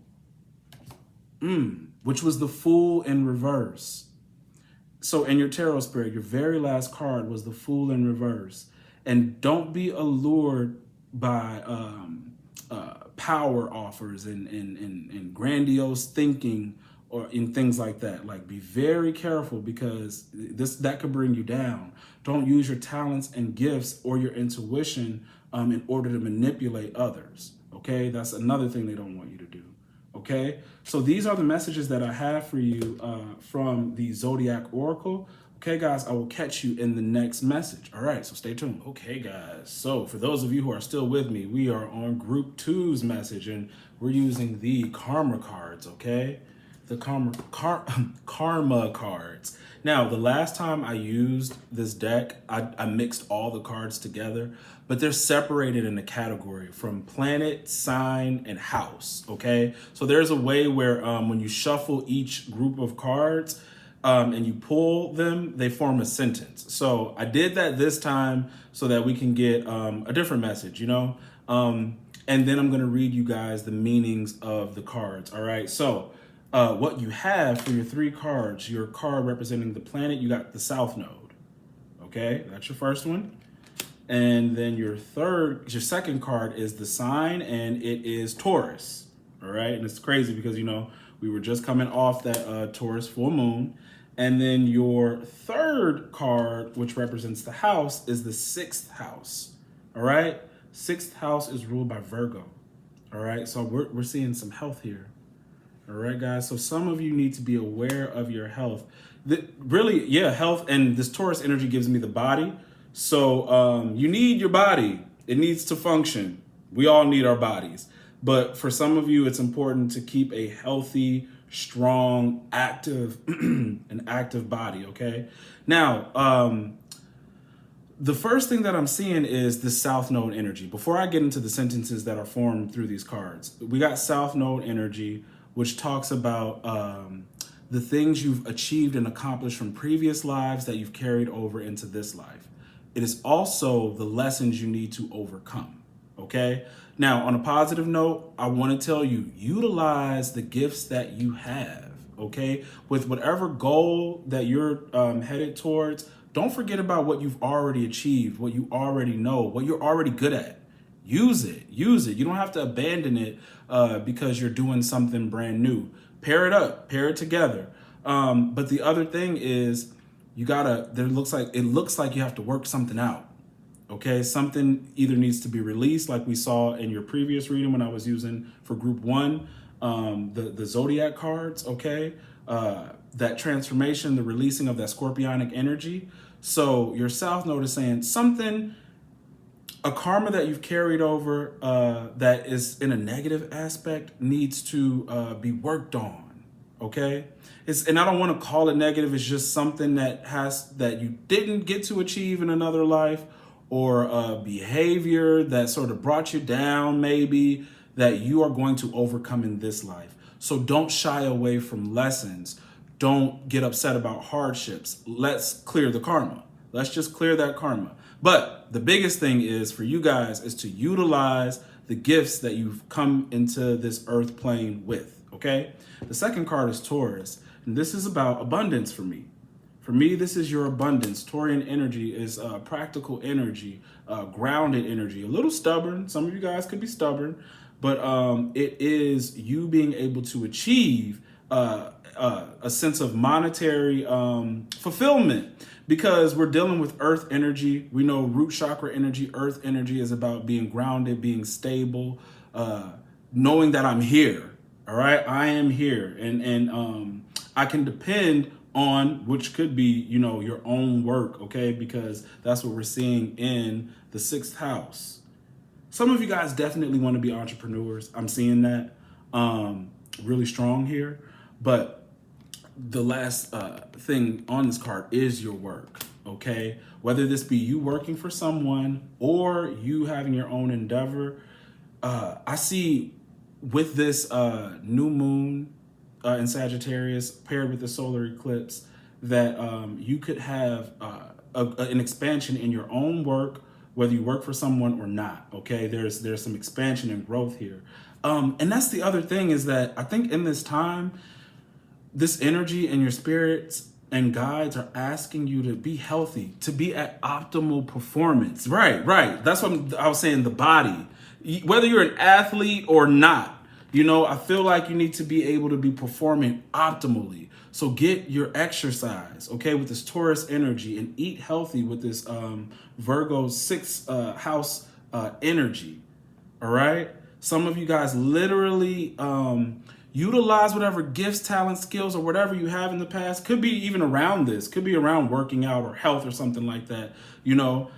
Which was the Fool in reverse. So in your tarot spread, your very last card was the Fool in reverse. And don't be allured by power offers and grandiose thinking or in things like that. Like, be very careful, because that could bring you down. Don't use your talents and gifts or your intuition in order to manipulate others. Okay, that's another thing they don't want you to do. Okay, so these are the messages that I have for you from the Zodiac Oracle. Okay, guys, I will catch you in the next message. All right, so stay tuned. Okay, guys, so for those of you who are still with me, we are on group 2's message, and we're using the karma cards, okay? The karma cards. Now, the last time I used this deck, I mixed all the cards together, but they're separated in a category from planet, sign, and house, okay? So there's a way where when you shuffle each group of cards and you pull them, they form a sentence. So I did that this time so that we can get a different message, you know? And then I'm gonna read you guys the meanings of the cards, all right? So what you have for your 3 cards, your card representing the planet, you got the South Node, okay? That's your first one. And then your second card is the sign, and it is Taurus, all right? And it's crazy because, you know, we were just coming off that Taurus full moon. And then your third card, which represents the house, is the 6th house, all right? 6th house is ruled by Virgo, all right? So we're seeing some health here. All right, guys. So some of you need to be aware of your health. Really, yeah, health. And this Taurus energy gives me the body. So you need your body. It needs to function. We all need our bodies. But for some of you, it's important to keep a healthy, strong, active, an active body, okay? Now, the first thing that I'm seeing is the South Node energy. Before I get into the sentences that are formed through these cards, we got South Node energy, which talks about the things you've achieved and accomplished from previous lives that you've carried over into this life. It is also the lessons you need to overcome, okay? Now, on a positive note, I want to tell you, utilize the gifts that you have, okay? With whatever goal that you're headed towards, don't forget about what you've already achieved, what you already know, what you're already good at. Use it. You don't have to abandon it because you're doing something brand new. Pair it up, pair it together. But the other thing is it looks like you have to work something out. Okay, something either needs to be released, like we saw in your previous reading when I was using for group 1, the Zodiac cards, okay? That transformation, the releasing of that scorpionic energy. So your South Node is saying something, a karma that you've carried over that is in a negative aspect needs to be worked on, okay? And I don't want to call it negative. It's just something that you didn't get to achieve in another life, or a behavior that sort of brought you down, maybe, that you are going to overcome in this life. So don't shy away from lessons. Don't get upset about hardships. Let's clear the karma. Let's just clear that karma. But the biggest thing is for you guys is to utilize the gifts that you've come into this earth plane with, okay? The second card is Taurus, and this is about abundance for me. For me, this is your abundance. Taurian energy is practical energy, grounded energy, a little stubborn. Some of you guys could be stubborn, but it is you being able to achieve a sense of monetary fulfillment, because we're dealing with earth energy. We know root chakra energy, earth energy is about being grounded, being stable, knowing that I'm here. All right, I am here, and I can depend on, which could be, you know, your own work, okay? Because that's what we're seeing in the 6th house. Some of you guys definitely want to be entrepreneurs. I'm seeing that really strong here. But the last thing on this card is your work, okay? Whether this be you working for someone or you having your own endeavor, I see with this new moon in Sagittarius paired with the solar eclipse that you could have an expansion in your own work, whether you work for someone or not, okay? There's some expansion and growth here. And that's the other thing, is that I think in this time, this energy and your spirits and guides are asking you to be healthy, to be at optimal performance. Right. That's what I was saying, the body. Whether you're an athlete or not, you know, I feel like you need to be able to be performing optimally. So get your exercise, okay, with this Taurus energy, and eat healthy with this Virgo 6th house energy, all right? Some of you guys literally, Utilize whatever gifts, talents, skills, or whatever you have in the past. Could be even around this. Could be around working out or health or something like that. You know,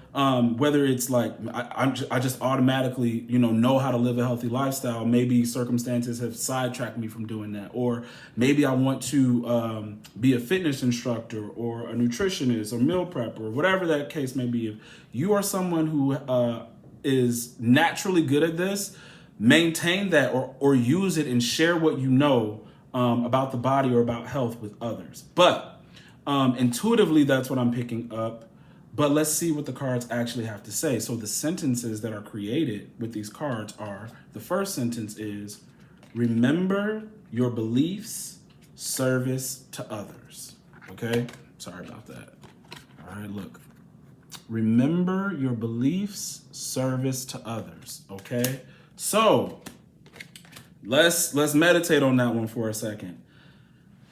whether it's like I just automatically, you know how to live a healthy lifestyle. Maybe circumstances have sidetracked me from doing that. Or maybe I want to be a fitness instructor or a nutritionist or meal prep or whatever that case may be. If you are someone who is naturally good at this, maintain that or use it and share what you know about the body or about health with others. But intuitively, that's what I'm picking up. But let's see what the cards actually have to say. So the sentences that are created with these cards are, the first sentence is, remember your beliefs, service to others. Okay? Sorry about that. All right, look. Remember your beliefs, service to others. Okay? So let's meditate on that one for a second.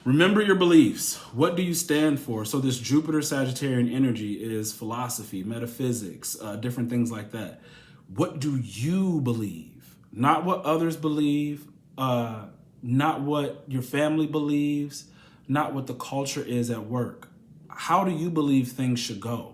Remember your beliefs. What do you stand for? So this Jupiter Sagittarian energy is philosophy, metaphysics, different things like that. What do you believe? Not what others believe, not what your family believes, not what the culture is at work. How do you believe things should go?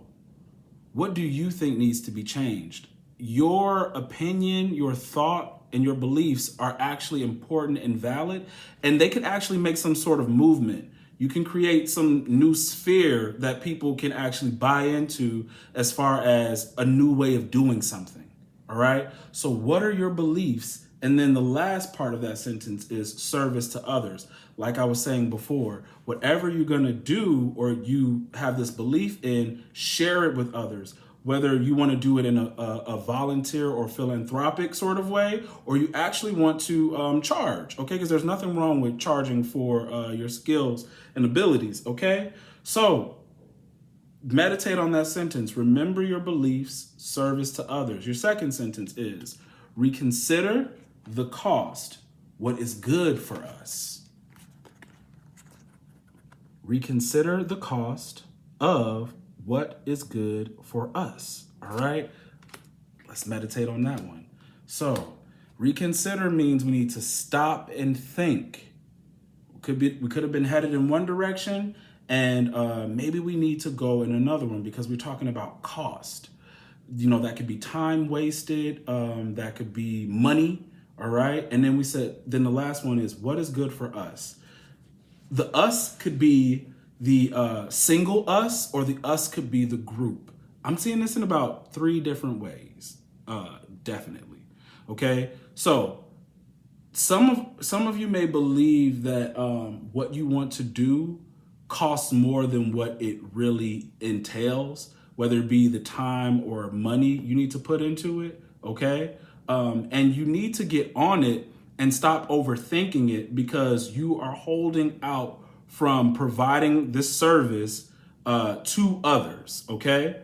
What do you think needs to be changed? Your opinion, your thought, and your beliefs are actually important and valid, and they could actually make some sort of movement. You can create some new sphere that people can actually buy into as far as a new way of doing something, all right? So what are your beliefs? And then the last part of that sentence is service to others. Like I was saying before, whatever you're gonna do or you have this belief in, share it with others. Whether you want to do it in a volunteer or philanthropic sort of way, or you actually want to charge, okay? Because there's nothing wrong with charging for your skills and abilities, okay? So meditate on that sentence. Remember your beliefs, service to others. Your second sentence is, reconsider the cost, what is good for us. Reconsider the cost of what is good for us, all right? Let's meditate on that one. So reconsider means we need to stop and think. We could have been headed in one direction, and maybe we need to go in another one because we're talking about cost. You know, that could be time wasted, that could be money, all right? And then then the last one is, what is good for us? The us could be the single us, or the us could be the group. I'm seeing this in about 3 different ways, definitely. Okay, so some of you may believe that what you want to do costs more than what it really entails, whether it be the time or money you need to put into it. Okay, and you need to get on it and stop overthinking it, because you are holding out from providing this service to others, okay?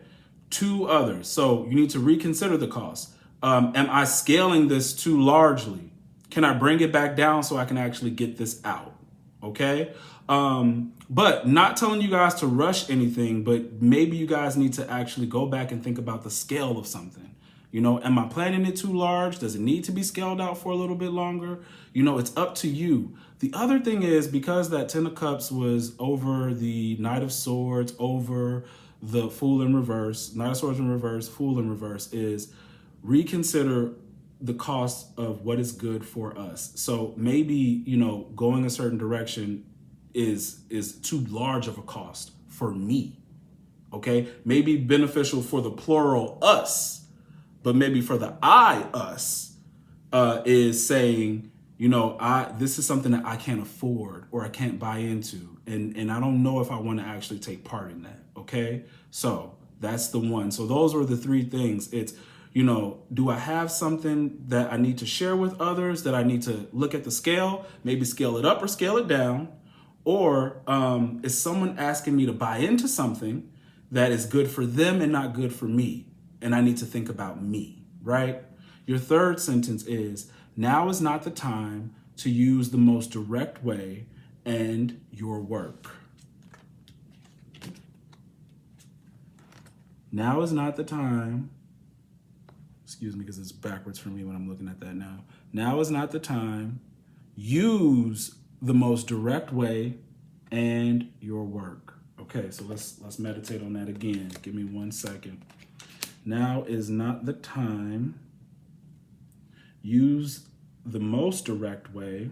To others. So you need to reconsider the cost. Am I scaling this too largely? Can I bring it back down so I can actually get this out, okay? But not telling you guys to rush anything, but maybe you guys need to actually go back and think about the scale of something. You know, am I planning it too large? Does it need to be scaled out for a little bit longer? You know, it's up to you. The other thing is, because that 10 of Cups was over the Knight of Swords, over the Fool in reverse, Knight of Swords in reverse, Fool in reverse, is reconsider the cost of what is good for us. So maybe, you know, going a certain direction is too large of a cost for me, okay? Maybe beneficial for the plural us, but maybe for the I, us, is saying, you know, this is something that I can't afford or I can't buy into. And I don't know if I want to actually take part in that, okay? So that's the one. So those were the 3 things. It's, you know, do I have something that I need to share with others, that I need to look at the scale, maybe scale it up or scale it down? Or is someone asking me to buy into something that is good for them and not good for me? And I need to think about me, right? Your third sentence is, now is not the time to use the most direct way and your work. Now is not the time, excuse me, because it's backwards for me when I'm looking at that now. Now is not the time use the most direct way and your work. Okay, so let's meditate on that again. Give me 1 second. Now is not the time. Use the most direct way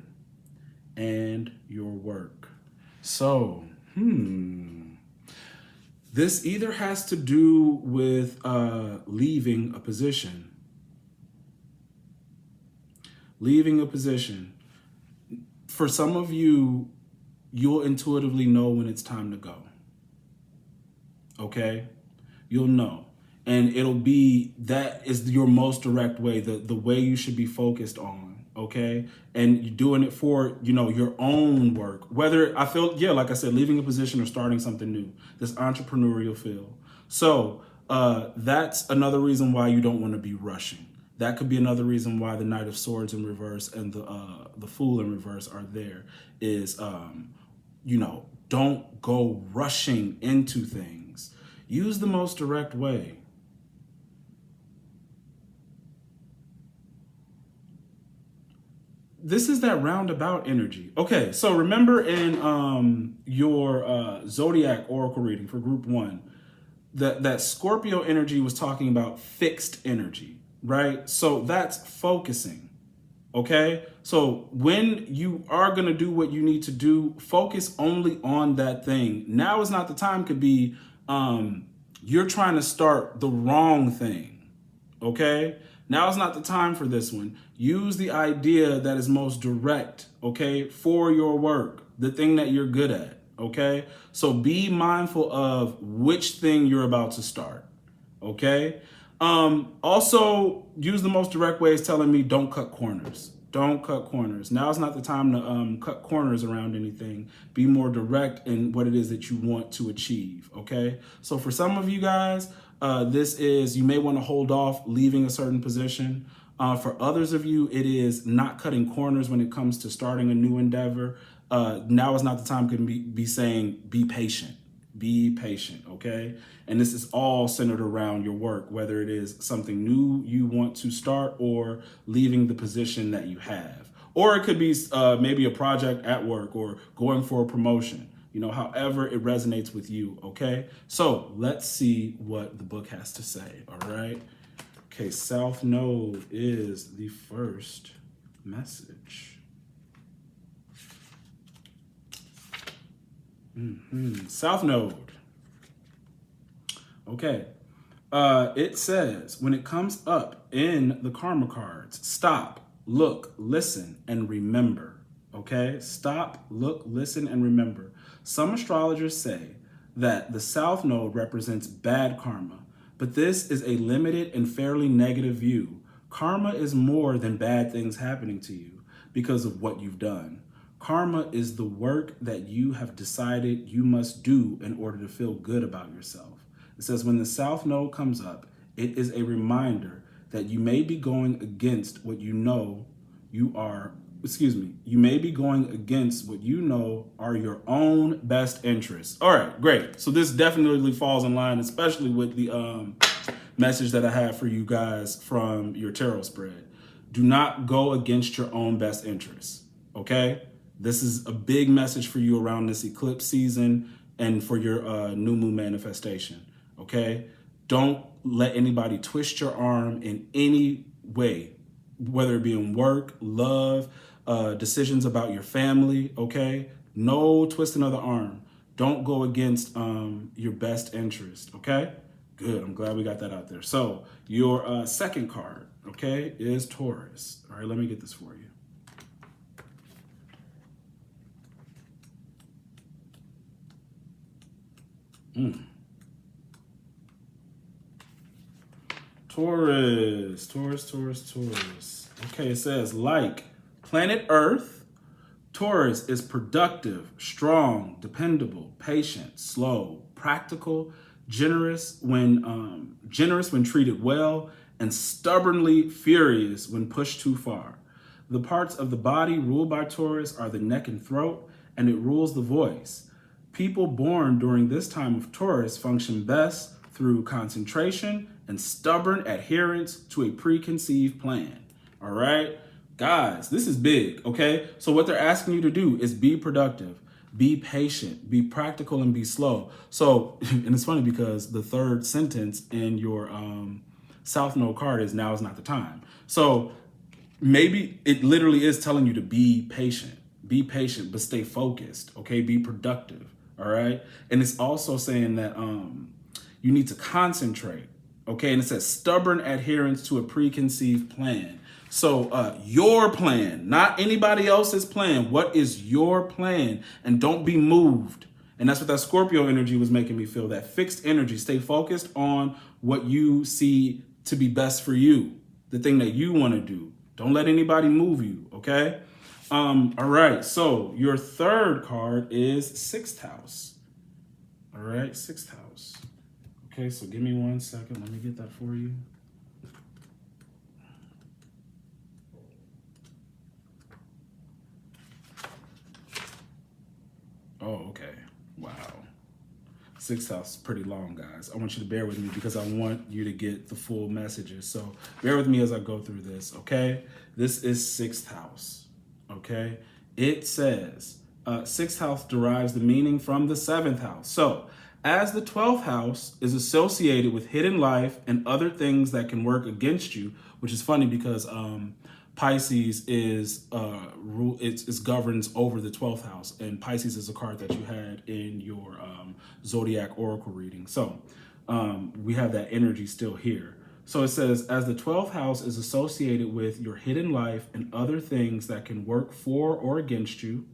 and your work. So, this either has to do with leaving a position. Leaving a position. For some of you, you'll intuitively know when it's time to go. Okay? You'll know. And it'll be, that is your most direct way, the way you should be focused on, okay? And you're doing it for, your own work. Whether, I feel, like I said, leaving a position or starting something new, this entrepreneurial feel. So that's another reason why you don't want to be rushing. That could be another reason why the Knight of Swords in reverse and the Fool in reverse are there, is, don't go rushing into things. Use the most direct way. This is that roundabout energy. Okay, so remember in your Zodiac Oracle reading for group 1, that Scorpio energy was talking about fixed energy, right? So that's focusing, okay? So when you are going to do what you need to do, focus only on that thing. Now is not the time. Could be you're trying to start the wrong thing, okay? Now is not the time for this one. Use the idea that is most direct, okay, for your work, the thing that you're good at, okay? So be mindful of which thing you're about to start, okay? Also, use the most direct way is telling me don't cut corners. Don't cut corners. Now is not the time to cut corners around anything. Be more direct in what it is that you want to achieve, okay? So for some of you guys, this is, you may want to hold off leaving a certain position. For others of you, it is not cutting corners when it comes to starting a new endeavor. Now is not the time to be saying, be patient. Be patient, okay? And this is all centered around your work, whether it is something new you want to start or leaving the position that you have. Or it could be maybe a project at work or going for a promotion. However it resonates with you, okay? So let's see what the book has to say, all right? Okay, South Node is the first message. South Node. Okay. It says, when it comes up in the karma cards, stop, look, listen, and remember. Okay? Stop, look, listen, and remember. Some astrologers say that the South Node represents bad karma, but this is a limited and fairly negative view. Karma is more than bad things happening to you because of what you've done. Karma is the work that you have decided you must do in order to feel good about yourself. It says when the South Node comes up, it is a reminder that you may be going against what you know you may be going against what you know are your own best interests. All right, great. So this definitely falls in line, especially with the message that I have for you guys from your tarot spread. Do not go against your own best interests, okay? This is a big message for you around this eclipse season and for your new moon manifestation, okay? Don't let anybody twist your arm in any way, whether it be in work, love, decisions about your family, okay? No twisting of the arm. Don't go against your best interest, okay? Good, I'm glad we got that out there. So your second card, okay, is Taurus. All right, let me get this for you. Taurus. Okay, it says, like planet Earth, Taurus is productive, strong, dependable, patient, slow, practical, generous when treated well, and stubbornly furious when pushed too far. The parts of the body ruled by Taurus are the neck and throat, and it rules the voice. People born during this time of Taurus function best through concentration and stubborn adherence to a preconceived plan. All right? Guys, this is big, okay? So what they're asking you to do is be productive, be patient, be practical, and be slow. So, and it's funny because the third sentence in your South Node card is now is not the time. So maybe it literally is telling you to be patient, but stay focused, okay? Be productive, all right? And it's also saying that you need to concentrate, okay? And it says stubborn adherence to a preconceived plan. So your plan, not anybody else's plan. What is your plan? And don't be moved. And that's what that Scorpio energy was making me feel, that fixed energy. Stay focused on what you see to be best for you, the thing that you want to do. Don't let anybody move you, okay? All right, so your third card is sixth house. All right, sixth house. Okay, so give me 1 second. Let me get that for you. Oh, okay. Wow. Sixth house is pretty long, guys. I want you to bear with me because I want you to get the full messages. So bear with me as I go through this, okay? This is sixth house, okay? It says sixth house derives the meaning from the seventh house. So as the 12th house is associated with hidden life and other things that can work against you, which is funny because Pisces is it governs over the 12th house, and Pisces is a card that you had in your Zodiac Oracle reading. So we have that energy still here. So it says, as the 12th house is associated with your hidden life and other things that can work for or against you,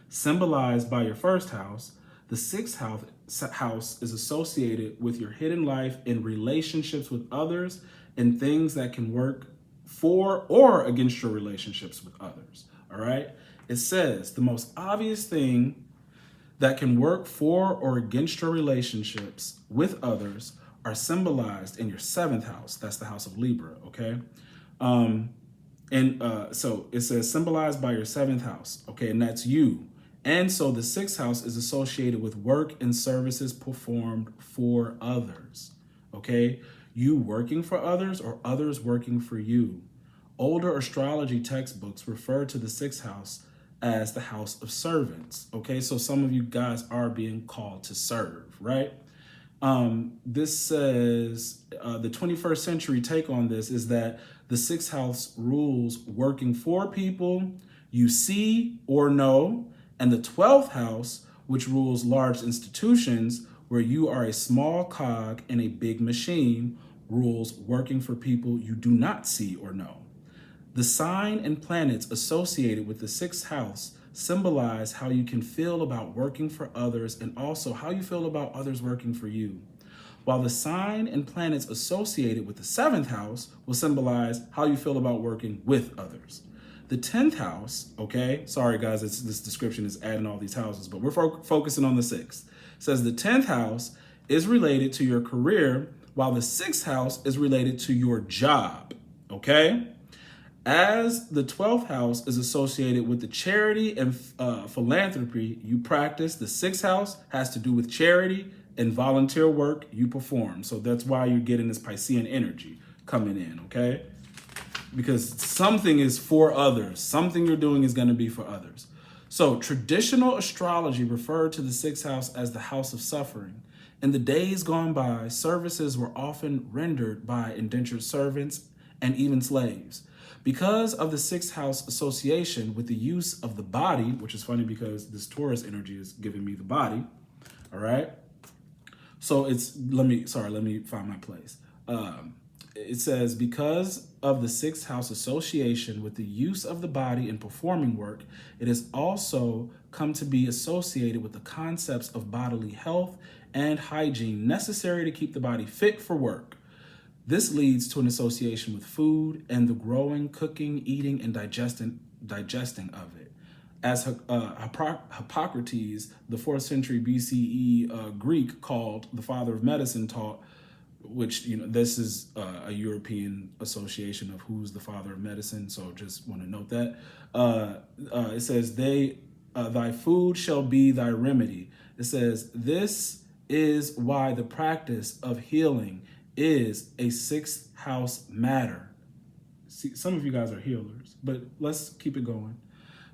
symbolized by your first house, the sixth house is associated with your hidden life in relationships with others and things that can work for or against your relationships with others. All right. It says the most obvious thing that can work for or against your relationships with others are symbolized in your seventh house. That's the house of Libra. Okay. So it says symbolized by your seventh house. Okay. And that's you. And so the sixth house is associated with work and services performed for others. Okay. You working for others or others working for you. Older astrology textbooks refer to the sixth house as the house of servants. Okay, so some of you guys are being called to serve, right? This says the 21st century take on this is that the sixth house rules working for people you see or know, and the 12th house, which rules large institutions where you are a small cog in a big machine, rules working for people you do not see or know. The sign and planets associated with the sixth house symbolize how you can feel about working for others and also how you feel about others working for you. While the sign and planets associated with the seventh house will symbolize how you feel about working with others. The 10th house, okay, sorry guys, this description is adding all these houses, but we're focusing on the sixth. It says the 10th house is related to your career, while the sixth house is related to your job, okay? As the 12th house is associated with the charity and philanthropy you practice, the sixth house has to do with charity and volunteer work you perform. So that's why you're getting this Piscean energy coming in, okay? Because something is for others. Something you're doing is going to be for others. So traditional astrology referred to the sixth house as the house of suffering. In the days gone by, services were often rendered by indentured servants and even slaves. Because of the sixth house association with the use of the body, which is funny because this Taurus energy is giving me the body, all right? So let me find my place. It says, because of the sixth house association with the use of the body in performing work, it has also come to be associated with the concepts of bodily health and hygiene necessary to keep the body fit for work. This leads to an association with food and the growing, cooking, eating, and digesting of it. As Hippocrates, the 4th century BCE Greek, called the father of medicine, taught, which, this is a European association of who's the father of medicine, so just want to note that. It says, thy food shall be thy remedy. It says, this is why the practice of healing is a sixth house matter. See, some of you guys are healers, but let's keep it going.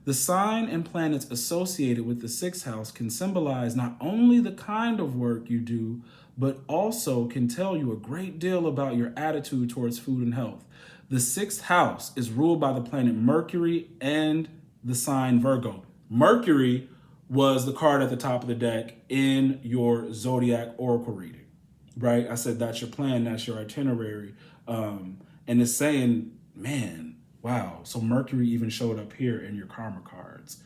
The sign and planets associated with the sixth house can symbolize not only the kind of work you do, but also can tell you a great deal about your attitude towards food and health. The sixth house is ruled by the planet Mercury and the sign Virgo. Mercury was the card at the top of the deck in your Zodiac Oracle reading, right? I said that's your plan, that's your itinerary. And it's saying, man, wow. So Mercury even showed up here in your karma cards.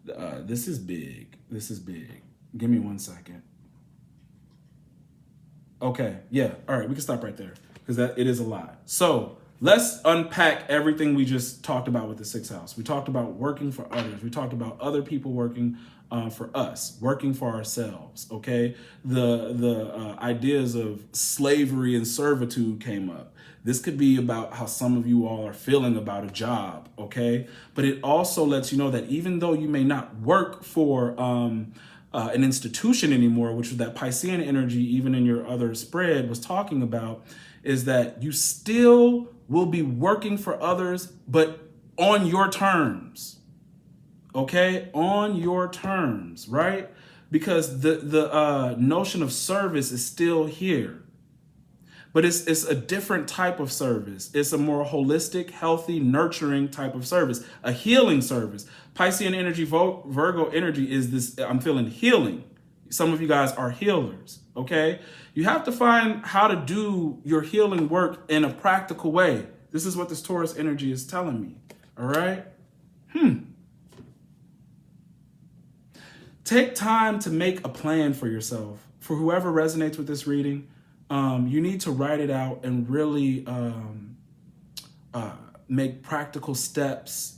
This is big. This is big. Give me 1 second. Okay. Yeah. All right. We can stop right there because it is a lot. So let's unpack everything we just talked about with the sixth house. We talked about working for others. We talked about other people working for us, working for ourselves. Okay. The ideas of slavery and servitude came up. This could be about how some of you all are feeling about a job, okay? But it also lets you know that even though you may not work for an institution anymore, which is that Piscean energy, even in your other spread was talking about, is that you still will be working for others, but on your terms, okay? On your terms, right? Because the notion of service is still here. But it's a different type of service. It's a more holistic, healthy, nurturing type of service, a healing service. Piscean energy, Virgo energy is this, I'm feeling healing. Some of you guys are healers, okay? You have to find how to do your healing work in a practical way. This is what this Taurus energy is telling me, all right? Take time to make a plan for yourself. For whoever resonates with this reading, you need to write it out and really make practical steps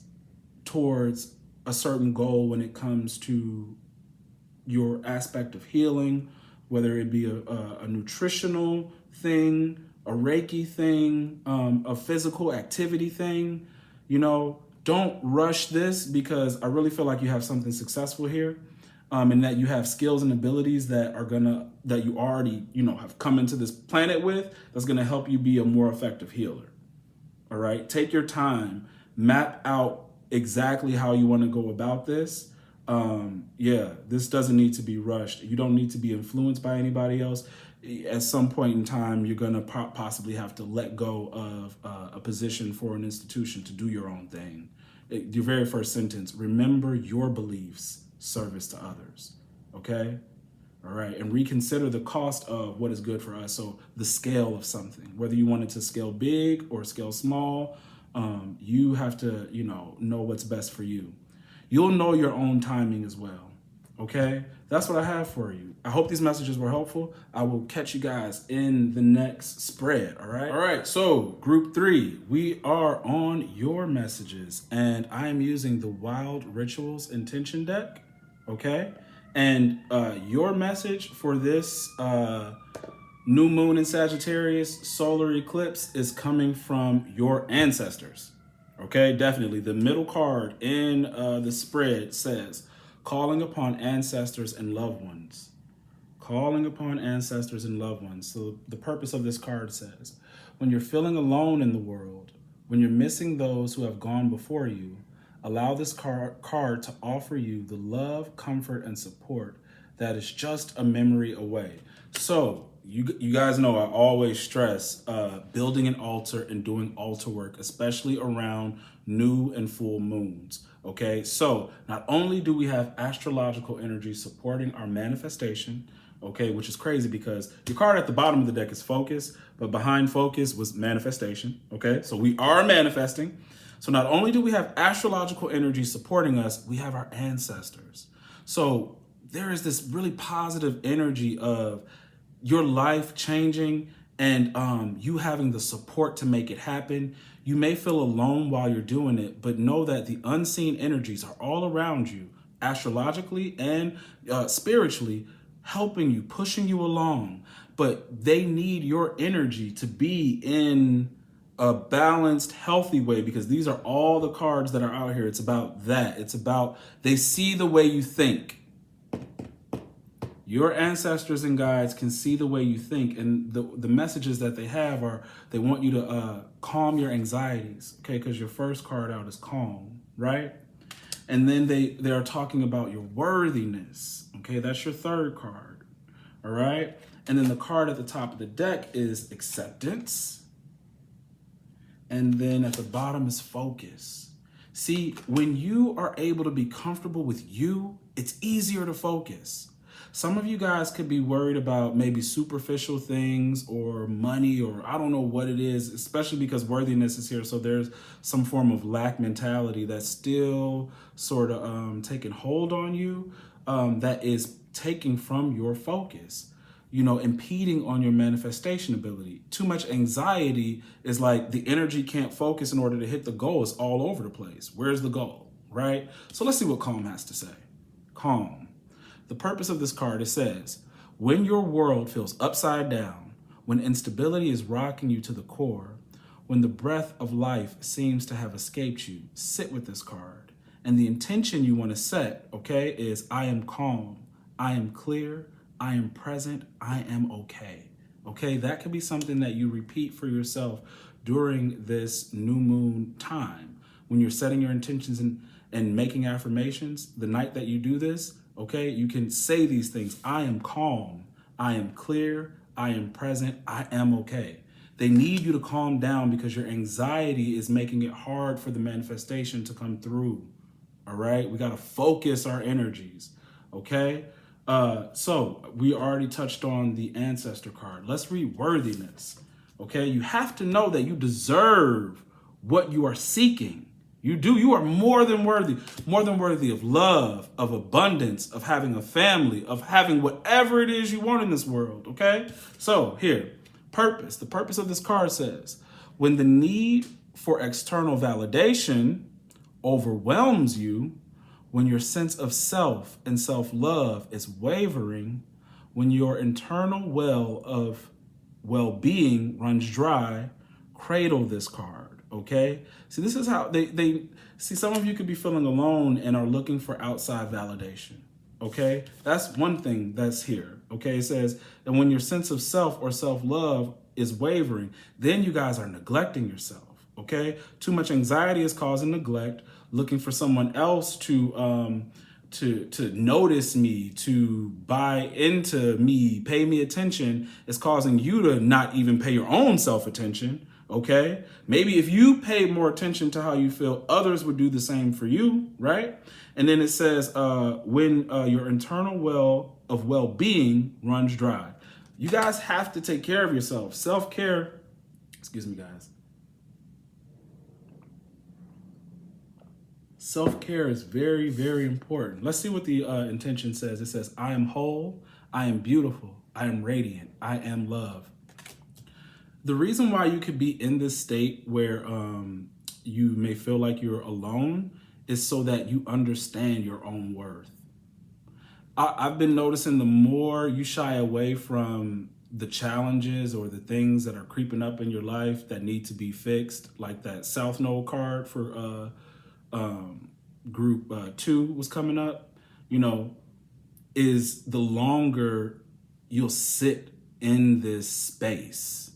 towards a certain goal when it comes to your aspect of healing, whether it be a nutritional thing, a Reiki thing, a physical activity thing. You know, don't rush this because I really feel like you have something successful here. And that you have skills and abilities that you already, have come into this planet with, that's gonna help you be a more effective healer. All right, take your time, map out exactly how you wanna go about this. This doesn't need to be rushed. You don't need to be influenced by anybody else. At some point in time, you're gonna possibly have to let go of a position for an institution to do your own thing. Your very first sentence, remember your beliefs, service to others, okay? All right, and reconsider the cost of what is good for us. So the scale of something, whether you want it to scale big or scale small, you have to, know what's best for you. You'll know your own timing as well, okay? That's what I have for you. I hope these messages were helpful. I will catch you guys in the next spread, all right? All right, so group 3, we are on your messages, and I am using the Wild Rituals Intention deck, okay? And your message for this new moon in Sagittarius solar eclipse is coming from your ancestors, okay? Definitely. The middle card in the spread says, calling upon ancestors and loved ones. Calling upon ancestors and loved ones. So the purpose of this card says, when you're feeling alone in the world, when you're missing those who have gone before you, allow this card to offer you the love, comfort, and support that is just a memory away. So you guys know I always stress building an altar and doing altar work, especially around new and full moons. Okay, so not only do we have astrological energy supporting our manifestation, okay, which is crazy because your card at the bottom of the deck is focus, but behind focus was manifestation. Okay, so we are manifesting. So not only do we have astrological energy supporting us, we have our ancestors. So there is this really positive energy of your life changing and you having the support to make it happen. You may feel alone while you're doing it, but know that the unseen energies are all around you, astrologically and spiritually, helping you, pushing you along. But they need your energy to be in a balanced, healthy way, because these are all the cards that are out here. It's about that. It's about they see the way you think. Your ancestors and guides can see the way you think, and the messages that they have are they want you to calm your anxieties, okay? Because your first card out is calm, right? And then they are talking about your worthiness, okay? That's your third card, all right? And then the card at the top of the deck is acceptance. And then at the bottom is focus. See, when you are able to be comfortable with you, it's easier to focus. Some of you guys could be worried about maybe superficial things or money, or I don't know what it is, especially because worthiness is here. So there's some form of lack mentality that's still sort of taking hold on you, that is taking from your focus, you know, impeding on your manifestation ability. Too much anxiety is like the energy can't focus in order to hit the goal. It's all over the place. Where's the goal, right? So let's see what calm has to say. Calm. The purpose of this card, it says, when your world feels upside down, when instability is rocking you to the core, when the breath of life seems to have escaped you, sit with this card. And the intention you want to set, okay, is I am calm, I am clear, I am present, I am okay. Okay, that could be something that you repeat for yourself during this new moon time. When you're setting your intentions and making affirmations, the night that you do this, okay, you can say these things. I am calm, I am clear, I am present, I am okay. They need you to calm down because your anxiety is making it hard for the manifestation to come through. All right, we got to focus our energies, okay? So we already touched on the ancestor card. Let's read worthiness, okay? You have to know that you deserve what you are seeking. You do. You are more than worthy of love, of abundance, of having a family, of having whatever it is you want in this world, okay? So here, purpose. The purpose of this card says, when the need for external validation overwhelms you, when your sense of self and self-love is wavering, when your internal well of well-being runs dry, cradle this card, okay? See, this is how they see, some of you could be feeling alone and are looking for outside validation, okay? That's one thing that's here, okay? It says, and when your sense of self or self-love is wavering, then you guys are neglecting yourself, okay? Too much anxiety is causing neglect, looking for someone else to notice me, to buy into me, pay me attention, is causing you to not even pay your own self attention, okay? Maybe if you paid more attention to how you feel, others would do the same for you, right? And then it says, when your internal well of well-being runs dry. You guys have to take care of yourself. Self-care, excuse me, guys. Self-care is very, very important. Let's see what the intention says. It says, I am whole, I am beautiful, I am radiant, I am love. The reason why you could be in this state where you may feel like you're alone is so that you understand your own worth. I've been noticing the more you shy away from the challenges or the things that are creeping up in your life that need to be fixed, like that South Node card for group 2 was coming up, you know, is the longer you'll sit in this space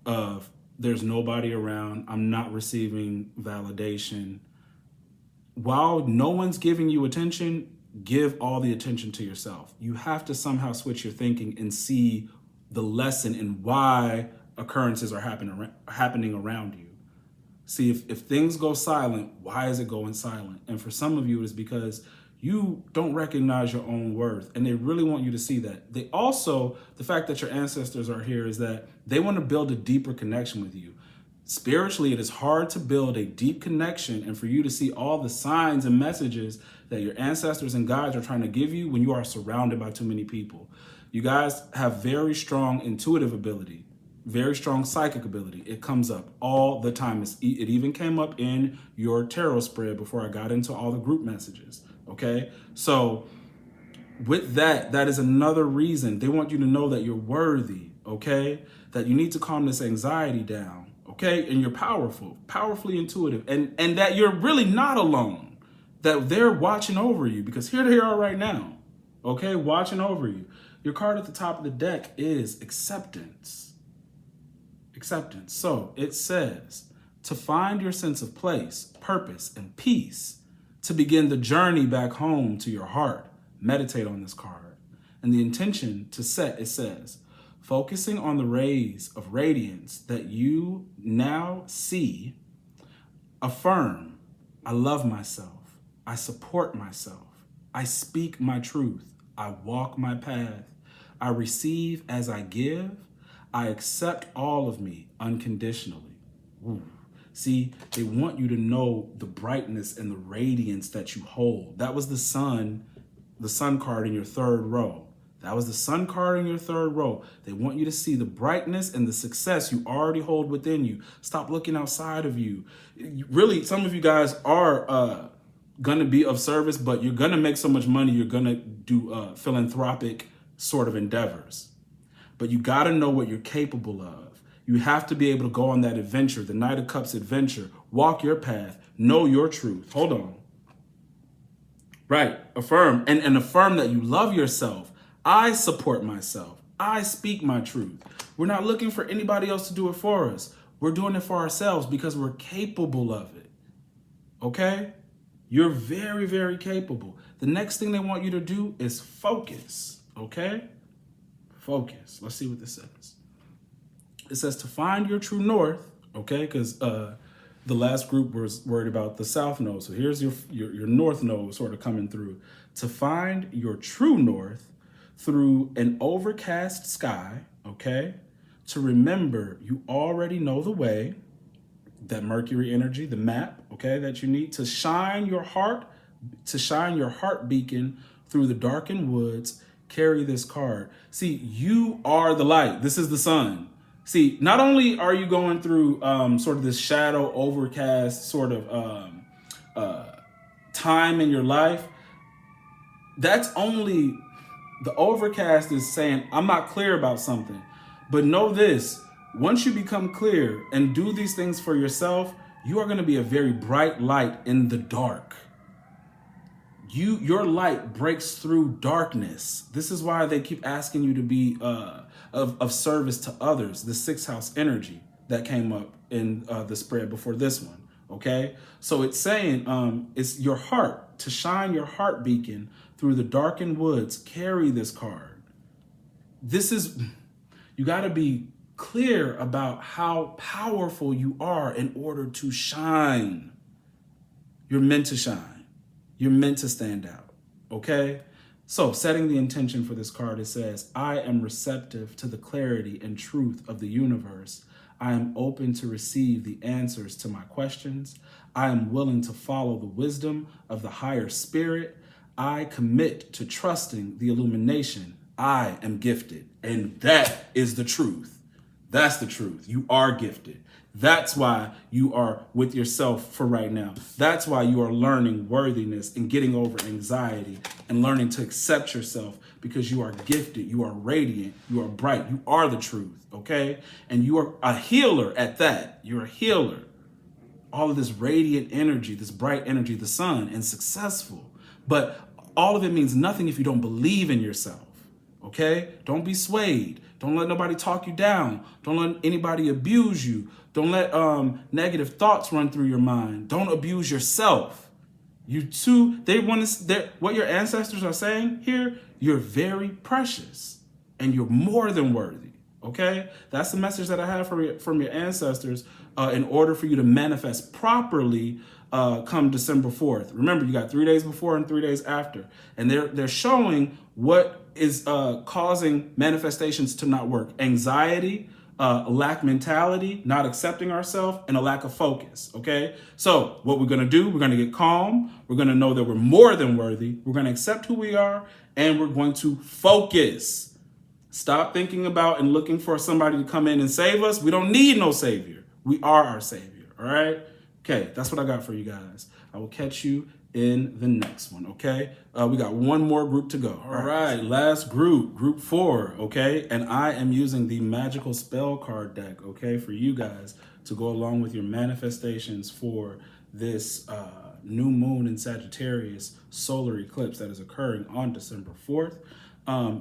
of there's nobody around, I'm not receiving validation. While no one's giving you attention, give all the attention to yourself. You have to somehow switch your thinking and see the lesson in why occurrences are happening around you. See, if things go silent, why is it going silent? And for some of you, it is because you don't recognize your own worth, and they really want you to see that. They also, the fact that your ancestors are here is that they want to build a deeper connection with you. Spiritually, it is hard to build a deep connection and for you to see all the signs and messages that your ancestors and guides are trying to give you when you are surrounded by too many people. You guys have very strong intuitive ability, very strong psychic ability. It comes up all the time. It even came up in your tarot spread before I got into all the group messages. Okay, so with that is another reason they want you to know that you're worthy, okay? That you need to calm this anxiety down, okay? And you're powerful, powerfully intuitive, and that you're really not alone, that they're watching over you, because here they are right now, okay? Watching over you. Your card at the top of the deck is acceptance. acceptance. So it says to find your sense of place, purpose, and peace, to begin the journey back home to your heart. Meditate on this card. And the intention to set, it says, focusing on the rays of radiance that you now see, affirm, I love myself, I support myself, I speak my truth, I walk my path, I receive as I give, I accept all of me unconditionally. Ooh. See, they want you to know the brightness and the radiance that you hold. That was the sun card in your third row. That was the sun card in your third row. They want you to see the brightness and the success you already hold within you. Stop looking outside of you. Really, some of you guys are going to be of service, but you're going to make so much money, you're going to do philanthropic sort of endeavors. But you got to know what you're capable of. You have to be able to go on that adventure, the Knight of Cups adventure, walk your path, know your truth. Hold on. Right. Affirm and affirm that you love yourself. I support myself. I speak my truth. We're not looking for anybody else to do it for us. We're doing it for ourselves because we're capable of it. Okay? You're very, very capable. The next thing they want you to do is focus. Okay? Focus. Let's see what this says. It says to find your true north. Okay? Because the last group was worried about the south node. So here's your north node sort of coming through. To find your true north through an overcast sky, okay? To remember you already know the way, that Mercury energy, the map, okay, that you need to shine your heart beacon through the darkened woods. Carry this card. See, you are the light. This is the sun. See, not only are you going through sort of this shadow overcast sort of time in your life, that's only the overcast is saying, I'm not clear about something. But know this, once you become clear and do these things for yourself, you are going to be a very bright light in the dark. Your light breaks through darkness. This is why they keep asking you to be of service to others. The sixth house energy that came up in the spread before this one. Okay, so it's saying it's your heart, to shine your heart beacon through the darkened woods. Carry this card. This is, you got to be clear about how powerful you are in order to shine. You're meant to shine. You're meant to stand out. Okay, so setting the intention for this card, it says, I am receptive to the clarity and truth of the universe. I am open to receive the answers to my questions. I am willing to follow the wisdom of the higher spirit. I commit to trusting the illumination. I am gifted. And that is the truth. That's the truth. You are gifted. That's why you are with yourself for right now. That's why you are learning worthiness and getting over anxiety and learning to accept yourself, because you are gifted. You are radiant. You are bright. You are the truth. Okay. And you are a healer at that. You're a healer. All of this radiant energy, this bright energy, the sun, and successful. But all of it means nothing if you don't believe in yourself. Okay. Don't be swayed. Don't let nobody talk you down. Don't let anybody abuse you. Don't let negative thoughts run through your mind. Don't abuse yourself. You too, what your ancestors are saying here, you're very precious and you're more than worthy. Okay? That's the message that I have from your ancestors in order for you to manifest properly come December 4th. Remember, you got 3 days before and 3 days after. And they're showing what is causing manifestations to not work. Anxiety, lack mentality, not accepting ourselves, and a lack of focus. Okay, so what we're going to do, we're going to get calm. We're going to know that we're more than worthy. We're going to accept who we are, and we're going to focus. Stop thinking about and looking for somebody to come in and save us. We don't need no savior. We are our savior. All right. Okay, that's what I got for you guys. I will catch you in the next one, okay? We got one more group to go. All right, last group, group 4, okay? And I am using the magical spell card deck, okay, for you guys to go along with your manifestations for this new moon in Sagittarius solar eclipse that is occurring on December 4th.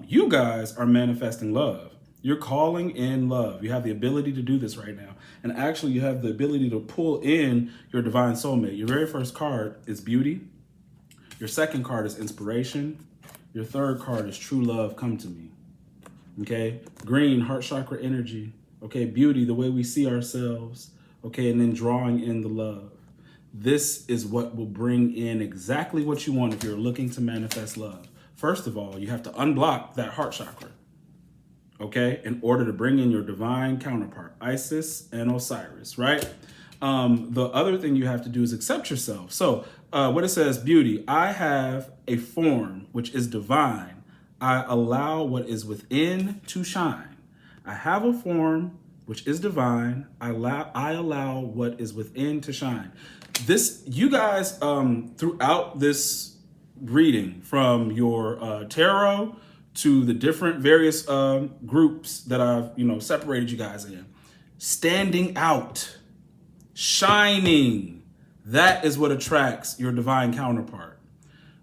You guys are manifesting love. You're calling in love. You have the ability to do this right now. And actually, you have the ability to pull in your divine soulmate. Your very first card is beauty. Your second card is inspiration. Your third card is true love, come to me. Okay? Green, heart chakra energy. Okay? Beauty, the way we see ourselves. Okay? And then drawing in the love. This is what will bring in exactly what you want if you're looking to manifest love. First of all, you have to unblock that heart chakra. Okay, in order to bring in your divine counterpart, Isis and Osiris, right? The other thing you have to do is accept yourself. So what it says, beauty, I have a form which is divine. I allow what is within to shine. I have a form which is divine. I allow what is within to shine. This, you guys, throughout this reading, from your tarot to the different various groups that I've, separated you guys in, standing out, shining, that is what attracts your divine counterpart.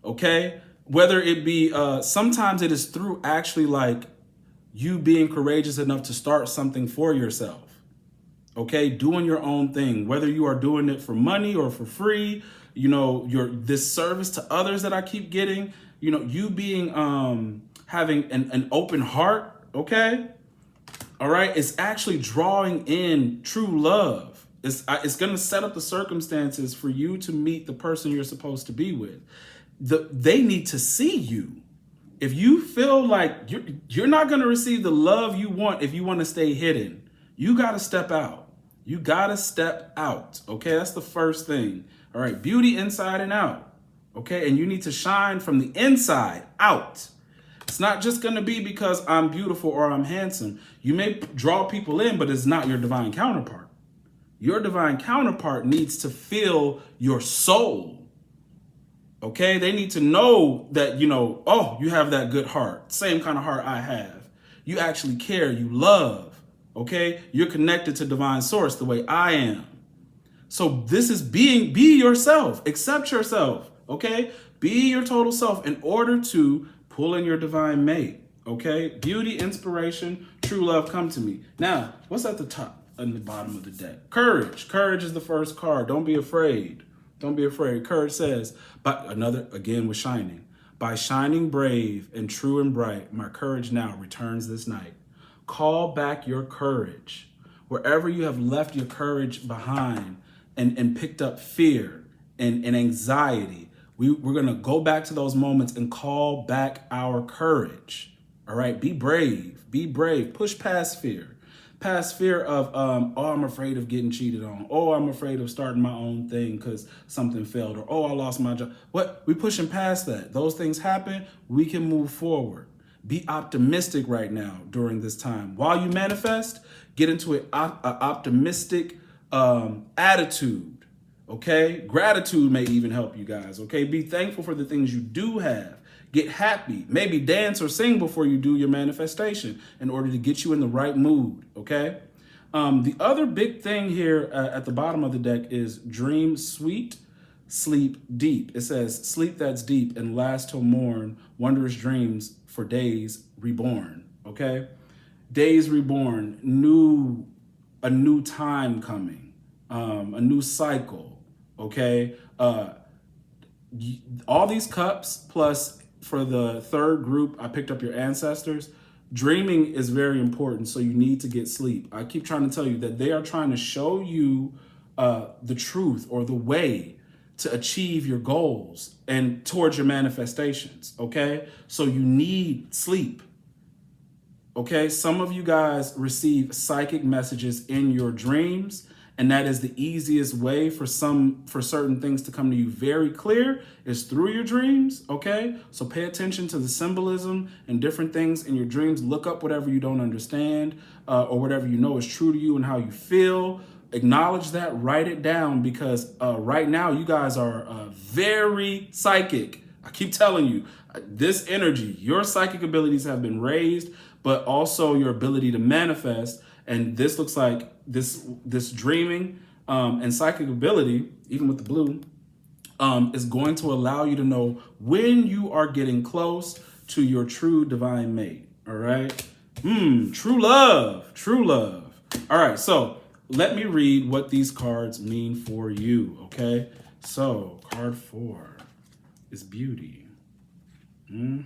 Okay? Whether it be, sometimes it is through actually like you being courageous enough to start something for yourself. Okay? Doing your own thing, whether you are doing it for money or for free, this service to others that I keep getting, you being, having an open heart, okay? All right, it's actually drawing in true love. It's gonna set up the circumstances for you to meet the person you're supposed to be with. They need to see you. If you feel like you're not gonna receive the love you want if you wanna stay hidden, you gotta step out. You gotta step out, okay? That's the first thing. All right, beauty inside and out, okay? And you need to shine from the inside out. It's not just going to be because I'm beautiful or I'm handsome. You may draw people in, but it's not your divine counterpart. Your divine counterpart needs to feel your soul. Okay? They need to know that, oh, you have that good heart. Same kind of heart I have. You actually care. You love. Okay? You're connected to divine source the way I am. So this is be yourself. Accept yourself. Okay? Be your total self in order to pull in your divine mate, okay? Beauty, inspiration, true love, come to me. Now, what's at the top and the bottom of the deck? Courage. Courage is the first card. Don't be afraid. Don't be afraid. Courage says, again with shining. By shining brave and true and bright, my courage now returns this night. Call back your courage. Wherever you have left your courage behind and picked up fear and anxiety, we're going to go back to those moments and call back our courage. All right. Be brave. Be brave. Push past fear. Past fear of, I'm afraid of getting cheated on. Oh, I'm afraid of starting my own thing because something failed. Or, oh, I lost my job. What? We're pushing past that. Those things happen. We can move forward. Be optimistic right now during this time. While you manifest, get into an optimistic attitude. Okay, gratitude may even help you guys. Okay, be thankful for the things you do have. Get happy. Maybe dance or sing before you do your manifestation in order to get you in the right mood. Okay, the other big thing here at the bottom of the deck is dream sweet, sleep deep. It says sleep that's deep and last till morn, wondrous dreams for days reborn. Okay, days reborn, a new time coming, a new cycle. Okay, all these cups, plus for the third group, I picked up your ancestors. Dreaming is very important, so you need to get sleep. I keep trying to tell you that they are trying to show you the truth or the way to achieve your goals and towards your manifestations, okay? So you need sleep, okay? Some of you guys receive psychic messages in your dreams, and that is the easiest way for certain things to come to you very clear is through your dreams, okay? So pay attention to the symbolism and different things in your dreams. Look up whatever you don't understand or whatever you know is true to you and how you feel. Acknowledge that, write it down, because right now you guys are very psychic. I keep telling you, this energy, your psychic abilities have been raised, but also your ability to manifest. And this looks like this dreaming and psychic ability, even with the blue, is going to allow you to know when you are getting close to your true divine mate. All right. True love, true love. All right, so let me read what these cards mean for you, okay? So card 4 is beauty. Give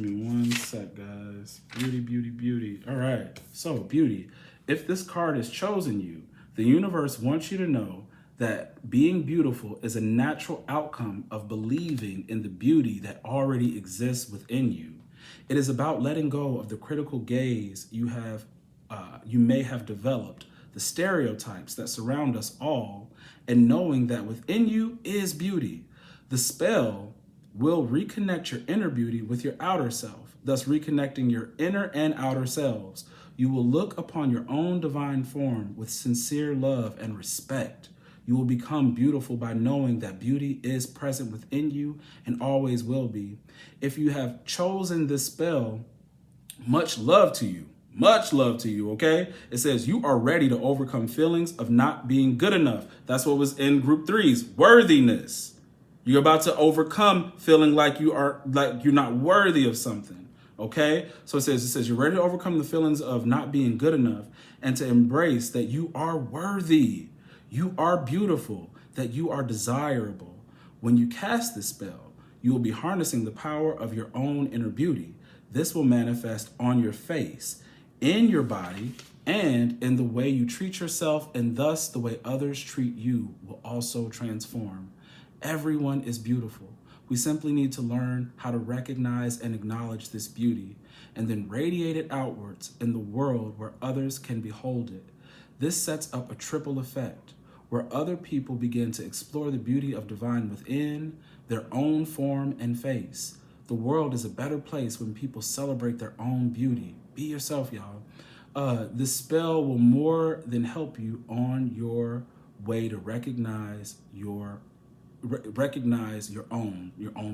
me one sec, guys. Beauty, beauty, beauty. All right, so beauty. If this card has chosen you, the universe wants you to know that being beautiful is a natural outcome of believing in the beauty that already exists within you. It is about letting go of the critical gaze you may have developed, the stereotypes that surround us all, and knowing that within you is beauty. The spell will reconnect your inner beauty with your outer self, thus reconnecting your inner and outer selves. You will look upon your own divine form with sincere love and respect. You will become beautiful by knowing that beauty is present within you and always will be. If you have chosen this spell, much love to you. Much love to you, okay? It says you are ready to overcome feelings of not being good enough. That's what was in group 3's worthiness. You're about to overcome feeling like you're not worthy of something, okay? So it says you're ready to overcome the feelings of not being good enough and to embrace that you are worthy, you are beautiful, that you are desirable. When you cast this spell, you will be harnessing the power of your own inner beauty. This will manifest on your face, in your body, and in the way you treat yourself, and thus the way others treat you will also transform. Everyone is beautiful. We simply need to learn how to recognize and acknowledge this beauty and then radiate it outwards in the world where others can behold it. This sets up a triple effect where other people begin to explore the beauty of divine within their own form and face. The world is a better place when people celebrate their own beauty. Be yourself, y'all. This spell will more than help you on your way to recognize your own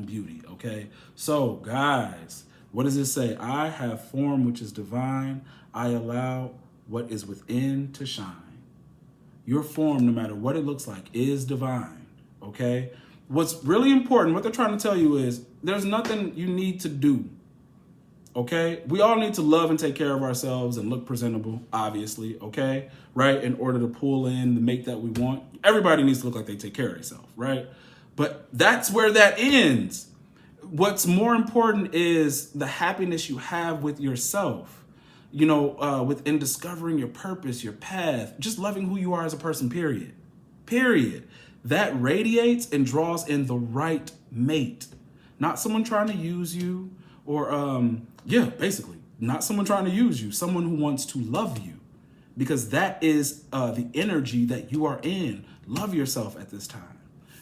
beauty, okay? So guys, what does it say? I have form which is divine. I allow what is within to shine. Your form, no matter what it looks like, is divine, okay? What's really important, what they're trying to tell you is there's nothing you need to do, okay? We all need to love and take care of ourselves and look presentable, obviously, okay? Right? In order to pull in the mate that we want. Everybody needs to look like they take care of themselves, right? But that's where that ends. What's more important is the happiness you have with yourself, within discovering your purpose, your path, just loving who you are as a person, period. Period. That radiates and draws in the right mate. Not someone trying to use you or, basically, not someone trying to use you, someone who wants to love you, because that is the energy that you are in. Love yourself at this time.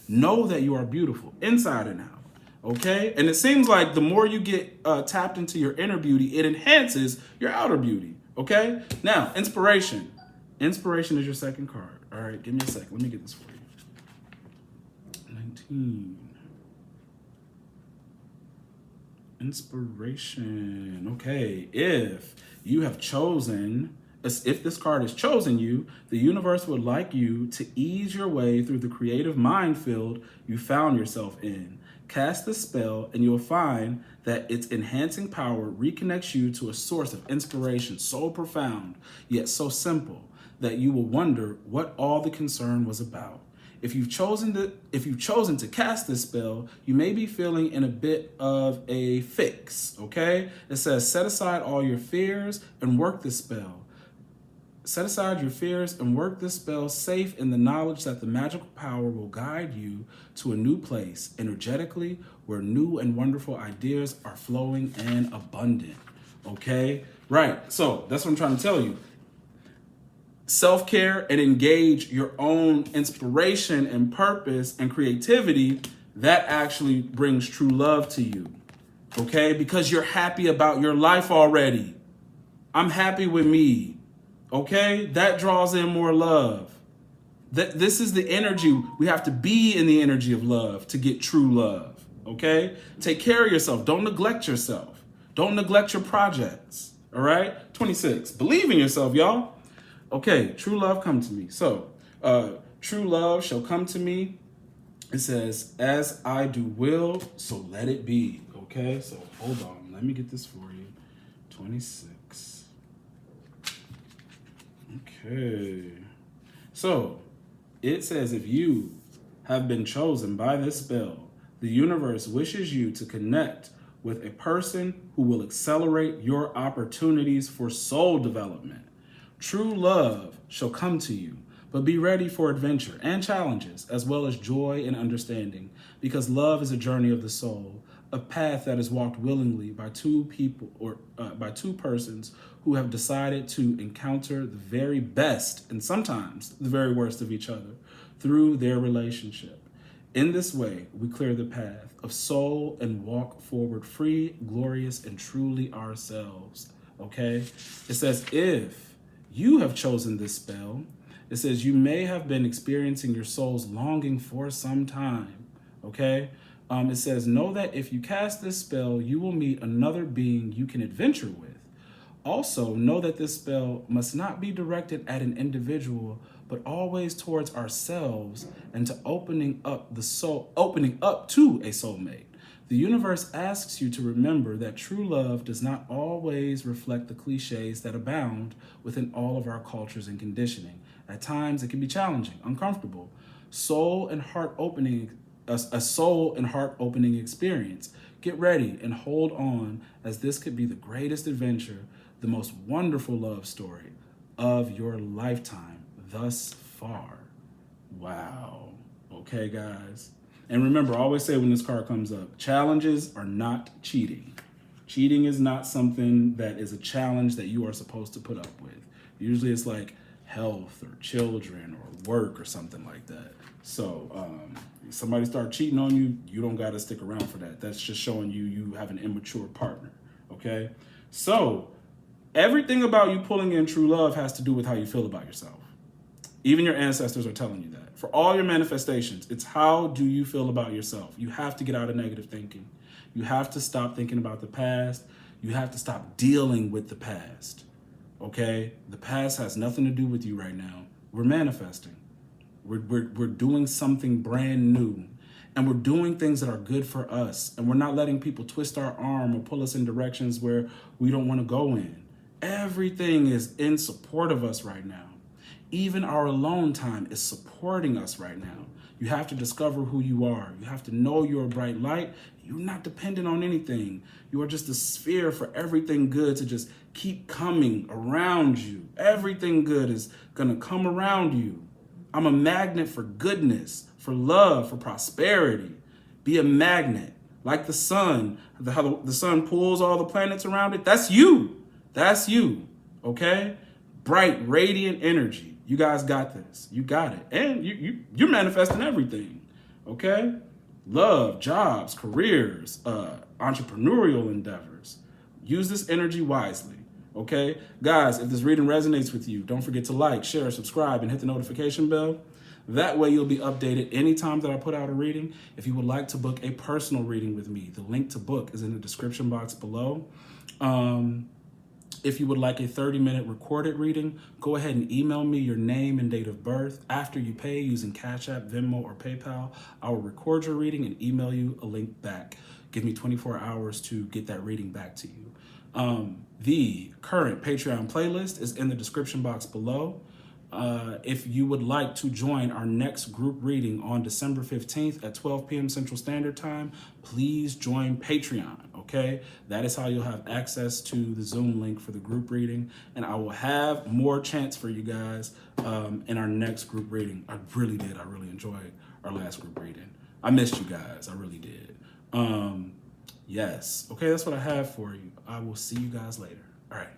Know that you are beautiful inside and out, okay? And it seems like the more you get tapped into your inner beauty, it enhances your outer beauty, okay? Now, inspiration. Inspiration is your second card. All right, give me a sec. Let me get this for you. 19. Inspiration. Okay, if this card has chosen you, the universe would like you to ease your way through the creative minefield you found yourself in. Cast the spell and you'll find that its enhancing power reconnects you to a source of inspiration so profound, yet so simple, that you will wonder what all the concern was about. If you've chosen to cast this spell, you may be feeling in a bit of a fix, okay? It says, set aside all your fears and work this spell. Set aside your fears and work this spell safe in the knowledge that the magical power will guide you to a new place, energetically, where new and wonderful ideas are flowing and abundant, okay? Right, so that's what I'm trying to tell you. Self-care and engage your own inspiration and purpose and creativity, that actually brings true love to you, okay? Because you're happy about your life already. I'm happy with me, okay? That draws in more love. This is the energy. We have to be in the energy of love to get true love, okay? Take care of yourself. Don't neglect yourself. Don't neglect your projects, all right? 26, believe in yourself, y'all. Okay, true love come to me. So, true love shall come to me. It says, as I do will, so let it be. Okay, so hold on. Let me get this for you. 26. Okay. So it says, if you have been chosen by this spell, the universe wishes you to connect with a person who will accelerate your opportunities for soul development. True love shall come to you, but be ready for adventure and challenges, as well as joy and understanding, because love is a journey of the soul, a path that is walked willingly by two people or by two persons who have decided to encounter the very best and sometimes the very worst of each other through their relationship. In this way, we clear the path of soul and walk forward free, glorious, and truly ourselves. Okay? It says, if you have chosen this spell, it says you may have been experiencing your soul's longing for some time. Okay? It says, know that if you cast this spell, you will meet another being you can adventure with. Also, know that this spell must not be directed at an individual, but always towards ourselves and to opening up to a soulmate. The universe asks you to remember that true love does not always reflect the cliches that abound within all of our cultures and conditioning. At times, it can be challenging, uncomfortable. A soul and heart opening experience. Get ready and hold on, as this could be the greatest adventure, the most wonderful love story of your lifetime thus far. Wow. Okay, guys. And remember, I always say when this card comes up, challenges are not cheating. Cheating is not something that is a challenge that you are supposed to put up with. Usually it's like health or children or work or something like that. So if somebody start cheating on you, you don't got to stick around for that. That's just showing you have an immature partner. Okay? So everything about you pulling in true love has to do with how you feel about yourself. Even your ancestors are telling you that. For all your manifestations, it's how do you feel about yourself? You have to get out of negative thinking. You have to stop thinking about the past. You have to stop dealing with the past. Okay? The past has nothing to do with you right now. We're manifesting. We're doing something brand new. And we're doing things that are good for us. And we're not letting people twist our arm or pull us in directions where we don't want to go in. Everything is in support of us right now. Even our alone time is supporting us right now. You have to discover who you are. You have to know you're a bright light. You're not dependent on anything. You are just a sphere for everything good to just keep coming around you. Everything good is going to come around you. I'm a magnet for goodness, for love, for prosperity. Be a magnet. Like the sun, how the sun pulls all the planets around it. That's you. That's you. Okay? Bright, radiant energy. You guys got this. You got it. And you're manifesting everything. Okay? Love, jobs, careers, entrepreneurial endeavors. Use this energy wisely. Okay? Guys, if this reading resonates with you, don't forget to like, share, subscribe, and hit the notification bell. That way you'll be updated anytime that I put out a reading. If you would like to book a personal reading with me, the link to book is in the description box below. If you would like a 30-minute recorded reading, go ahead and email me your name and date of birth. After you pay using Cash App, Venmo, or PayPal, I will record your reading and email you a link back. Give me 24 hours to get that reading back to you. The current Patreon playlist is in the description box below. If you would like to join our next group reading on December 15th at 12 p.m. Central Standard Time, please join Patreon, okay? That is how you'll have access to the Zoom link for the group reading, and I will have more chance for you guys in our next group reading. I really enjoyed our last group reading. I missed you guys. I really did. Yes. Okay, that's what I have for you. I will see you guys later. All right.